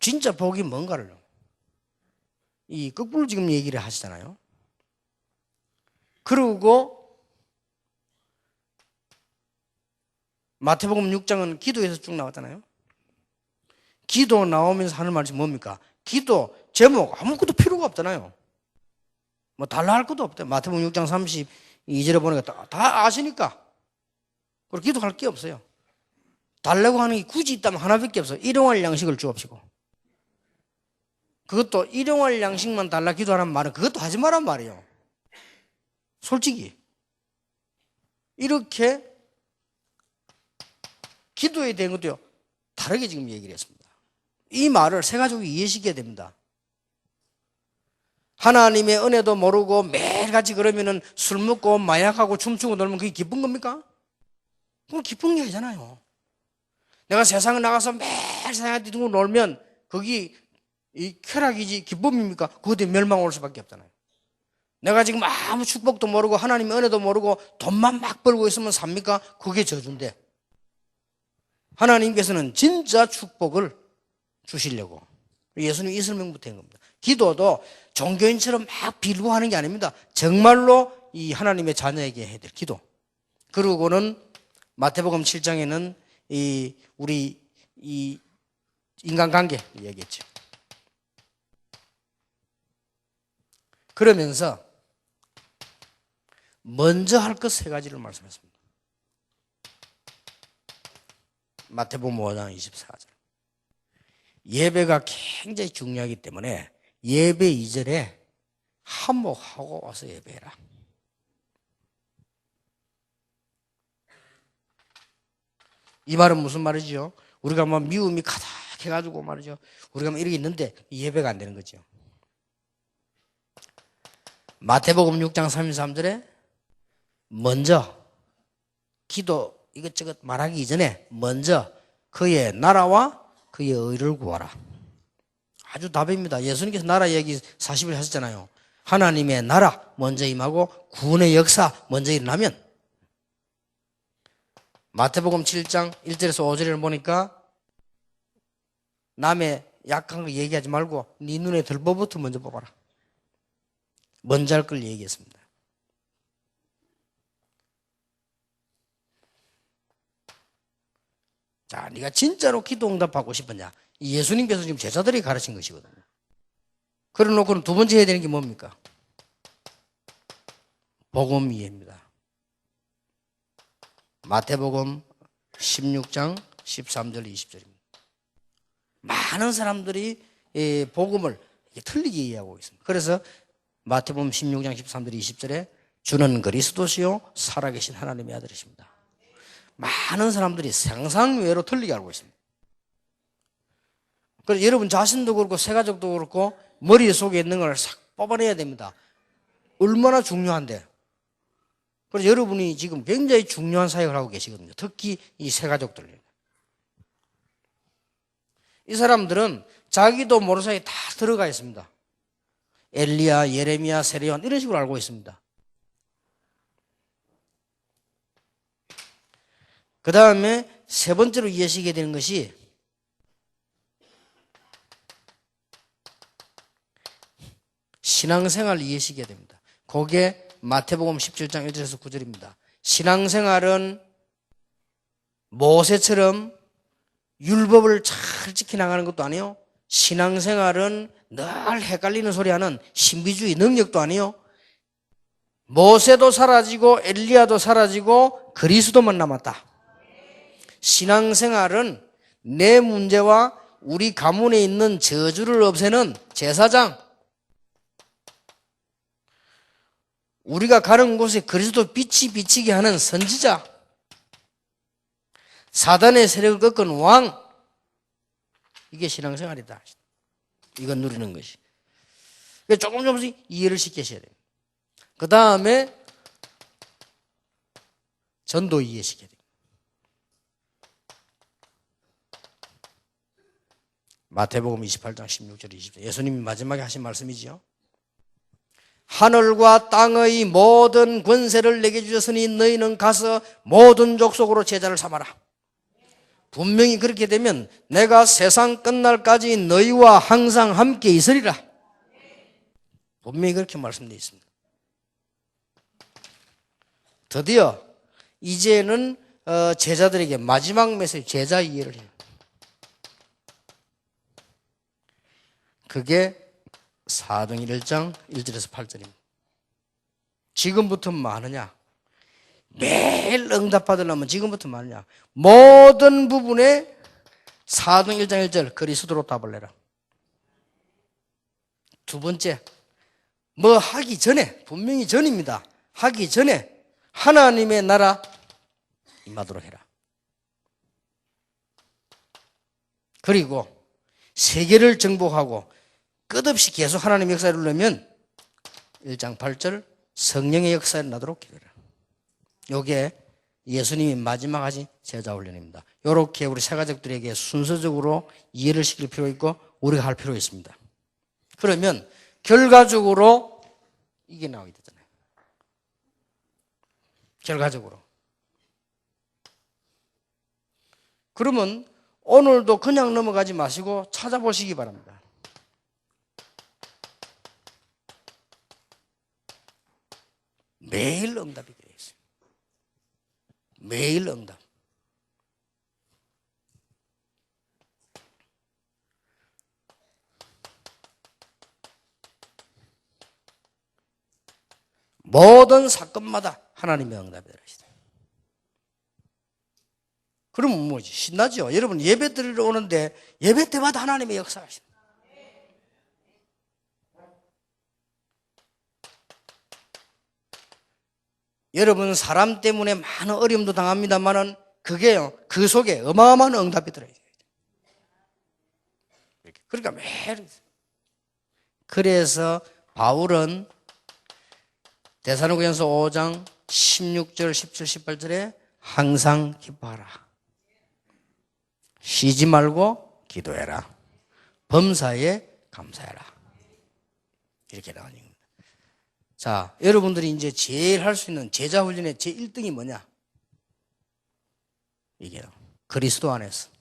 진짜 복이 뭔가를 이 거꾸로 지금 얘기를 하시잖아요. 그리고 마태복음 6장은 기도에서 쭉 나왔잖아요. 기도 나오면서 하는 말이 뭡니까? 기도 제목 아무것도 필요가 없잖아요. 뭐 달라 할 것도 없대. 마태복음 6장 32절에 보니까 다 아시니까. 그리고 기도할 게 없어요. 달라고 하는 게 굳이 있다면 하나밖에 없어요. 일용할 양식을 주옵시고. 그것도 일용할 양식만 달라 기도하는 말은 그것도 하지 말란 말이에요. 솔직히. 이렇게 기도에 대한 것도요, 다르게 지금 얘기를 했습니다. 이 말을 새 가족이 이해시켜야 됩니다. 하나님의 은혜도 모르고 매일같이 그러면은 술 먹고 마약하고 춤추고 놀면 그게 기쁜 겁니까? 그건 기쁜 게 아니잖아요. 내가 세상에 나가서 매일 세상에 뛰고 놀면 거기 이 쾌락이지 기쁨입니까? 그것에 멸망 올 수밖에 없잖아요. 내가 지금 아무 축복도 모르고 하나님의 은혜도 모르고 돈만 막 벌고 있으면 삽니까? 그게 저주인데 하나님께서는 진짜 축복을 주시려고 예수님 이 설명부터 한 겁니다. 기도도 종교인처럼 막 빌고하는 게 아닙니다. 정말로 이 하나님의 자녀에게 해야 될 기도. 그리고는 마태복음 7장에는 우리 인간관계 얘기했죠. 그러면서 먼저 할 것 3가지를 말씀했습니다. 마태복음 5장 24절. 예배가 굉장히 중요하기 때문에 예배 이전에 한몫하고 와서 예배해라. 이 말은 무슨 말이죠? 우리가 뭐 미움이 가득 해가지고 말이죠. 우리가 뭐 이렇게 있는데 예배가 안 되는 거죠. 마태복음 6장 33절에 먼저 기도 이것저것 말하기 이전에 먼저 그의 나라와 그의 의를 구하라. 아주 답입니다. 예수님께서 나라 얘기 40일 하셨잖아요. 하나님의 나라 먼저 임하고 구원의 역사 먼저 일어나면 마태복음 7장 1절에서 5절을 보니까 남의 약한 거 얘기하지 말고 네 눈에 들보부터 먼저 뽑아라. 먼저 할 걸 얘기했습니다. 자, 네가 진짜로 기도 응답하고 싶었냐? 예수님께서 지금 제자들이 가르친 것이거든요. 그래 놓고는 두 번째 해야 되는 게 뭡니까? 복음 이해입니다. 마태복음 16장 13절 20절입니다. 많은 사람들이 복음을 틀리게 이해하고 있습니다. 그래서 마태복음 16장 13절 20절에 주는 그리스도시요 살아계신 하나님의 아들이십니다. 많은 사람들이 상상외로 틀리게 알고 있습니다. 그래서 여러분 자신도 그렇고 새가족도 그렇고 머릿속에 있는 걸 싹 뽑아내야 됩니다. 얼마나 중요한데. 그래서 여러분이 지금 굉장히 중요한 사역을 하고 계시거든요. 특히 이 새가족들. 이 사람들은 자기도 모르는 사이에 다 들어가 있습니다. 엘리야, 예레미야, 세례요한 이런 식으로 알고 있습니다. 그 다음에 세 번째로 이해하시게 되는 것이 신앙생활을 이해하시게 됩니다. 그게 마태복음 17장 1절에서 9절입니다. 신앙생활은 모세처럼 율법을 잘 지켜나가는 것도 아니에요. 신앙생활은 늘 헷갈리는 소리하는 신비주의 능력도 아니에요. 모세도 사라지고 엘리야도 사라지고 그리스도만 남았다. 신앙생활은 내 문제와 우리 가문에 있는 저주를 없애는 제사장, 우리가 가는 곳에 그리스도 빛이 비치게 하는 선지자, 사단의 세력을 꺾은 왕, 이게 신앙생활이다. 이건 누리는 것이. 조금씩 이해를 시키셔야 돼요. 그 다음에 전도 이해시켜야 돼요. 마태복음 28장 16절 20절 예수님이 마지막에 하신 말씀이지요. 하늘과 땅의 모든 권세를 내게 주셨으니 너희는 가서 모든 족속으로 제자를 삼아라. 분명히 그렇게 되면 내가 세상 끝날까지 너희와 항상 함께 있으리라. 분명히 그렇게 말씀되어 있습니다. 드디어 이제는 제자들에게 마지막 메시지 제자 이해를 해요. 그게 사도행전 1장 1절에서 8절입니다. 지금부터 뭐 하느냐? 매일 응답받으려면 지금부터 뭐 하느냐? 모든 부분에 사도행전 1장 1절 그리스도로 답을 내라. 두 번째, 뭐 하기 전에, 분명히 전입니다. 하기 전에 하나님의 나라 임하도록 해라. 그리고 세계를 정복하고 끝없이 계속 하나님의 역사를 누르면 1장 8절 성령의 역사를 나도록 기도해라. 이게 예수님이 마지막 하신 제자훈련입니다. 이렇게 우리 새가족들에게 순서적으로 이해를 시킬 필요 있고 우리가 할 필요 있습니다. 그러면 결과적으로 이게 나오게 되잖아요. 결과적으로. 그러면 오늘도 그냥 넘어가지 마시고 찾아보시기 바랍니다. 매일 응답이 되어 있어요. 매일 응답. 모든 사건마다 하나님의 응답이 들어있어요. 그러면 뭐지? 신나죠? 여러분 예배 드리러 오는데 예배 때마다 하나님의 역사가 있습니다. 여러분 사람 때문에 많은 어려움도 당합니다만은 그게요, 그 속에 어마어마한 응답이 들어있어요. 그러니까 매일. 그래서 바울은 데살로니가전서 5장 16절, 17, 18절에 항상 기뻐하라. 쉬지 말고 기도해라. 범사에 감사해라. 이렇게 나오는 겁니다. 자, 여러분들이 이제 제일 할 수 있는 제자 훈련의 제 1등이 뭐냐? 이게요. 그리스도 안에서.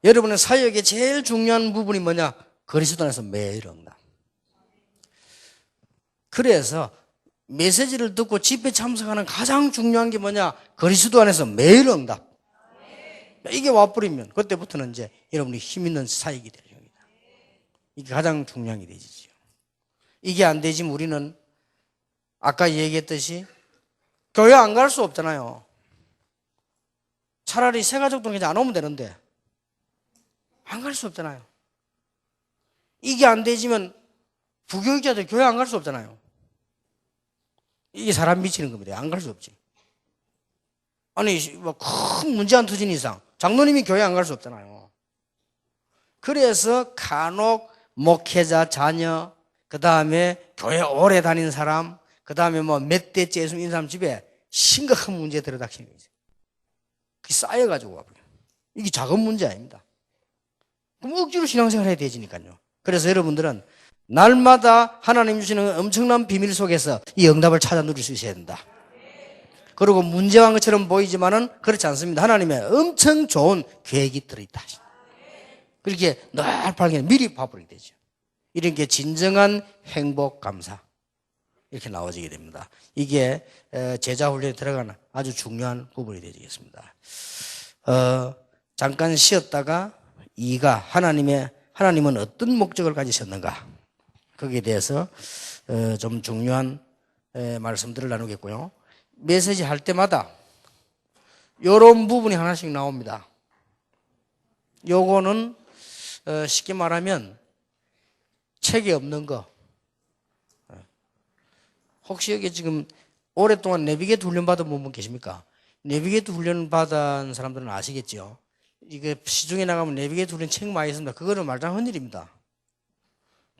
여러분의 사역의 제일 중요한 부분이 뭐냐? 그리스도 안에서 매일 응답. 그래서 메시지를 듣고 집회 참석하는 가장 중요한 게 뭐냐? 그리스도 안에서 매일 응답. 이게 와버리면 그때부터는 이제 여러분이 힘 있는 사역이 되는 겁니다. 이게 가장 중요한 게 되지요. 이게 안 되지면 우리는 아까 얘기했듯이 교회 안 갈 수 없잖아요. 차라리 새가족도 그냥 안 오면 되는데 안 갈 수 없잖아요. 이게 안 되지면 부교육자들 교회 안 갈 수 없잖아요. 이게 사람 미치는 겁니다. 안 갈 수 없지. 아니, 뭐 큰 문제 안 터진 이상 장로님이 교회 안 갈 수 없잖아요. 그래서 간혹 목회자 자녀, 그 다음에 교회 오래 다닌 사람, 그 다음에 뭐 몇 대째 예수 믿는 사람 집에 심각한 문제에 들어닥치는 거죠. 그게 쌓여가지고 와버려요. 이게 작은 문제 아닙니다. 그럼 억지로 신앙생활 해야 되지니까요. 그래서 여러분들은 날마다 하나님 주시는 엄청난 비밀 속에서 이 응답을 찾아 누릴 수 있어야 된다. 그리고 문제한 것처럼 보이지만은 그렇지 않습니다. 하나님의 엄청 좋은 계획이 들어있다. 그렇게 늘 발견, 미리 봐버리게 되죠. 이런 게 진정한 행복, 감사. 이렇게 나와지게 됩니다. 이게 제자 훈련에 들어가는 아주 중요한 부분이 되겠습니다. 잠깐 쉬었다가 2가 하나님은 어떤 목적을 가지셨는가? 거기에 대해서 좀 중요한 말씀들을 나누겠고요. 메시지 할 때마다 이런 부분이 하나씩 나옵니다. 요거는 쉽게 말하면 책이 없는 거. 혹시 여기 지금 오랫동안 내비게이터 훈련 받은 분 계십니까? 내비게이터 훈련 받은 사람들은 아시겠죠? 이게 시중에 나가면 내비게이터 훈련 책 많이 있습니다. 그거는 말장 헌일입니다.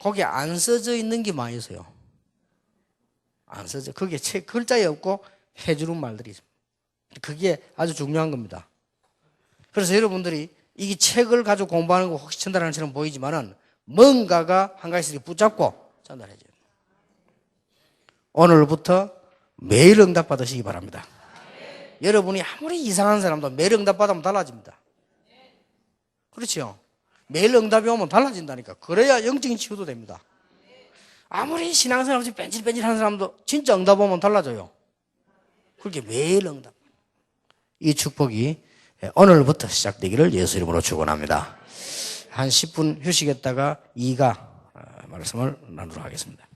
거기 안 써져 있는 게 많이 있어요. 안 써져. 거기에 책 글자에 없고 해주는 말들이 있습니다. 그게 아주 중요한 겁니다. 그래서 여러분들이 이 책을 가지고 공부하는 거 혹시 전달하는 것처럼 보이지만은 뭔가가 한 가지씩 붙잡고 전달해줘요. 오늘부터 매일 응답 받으시기 바랍니다. 여러분이 아무리 이상한 사람도 매일 응답 받으면 달라집니다. 그렇죠? 매일 응답이 오면 달라진다니까. 그래야 영적인 치유도 됩니다. 아무리 신앙생활 없이 뺀질뺀질한 사람도 진짜 응답 오면 달라져요. 그렇게 매일 응답. 이 축복이 오늘부터 시작되기를 예수 이름으로 축원합니다. 한 10분 휴식했다가 2가 말씀을 나누도록 하겠습니다.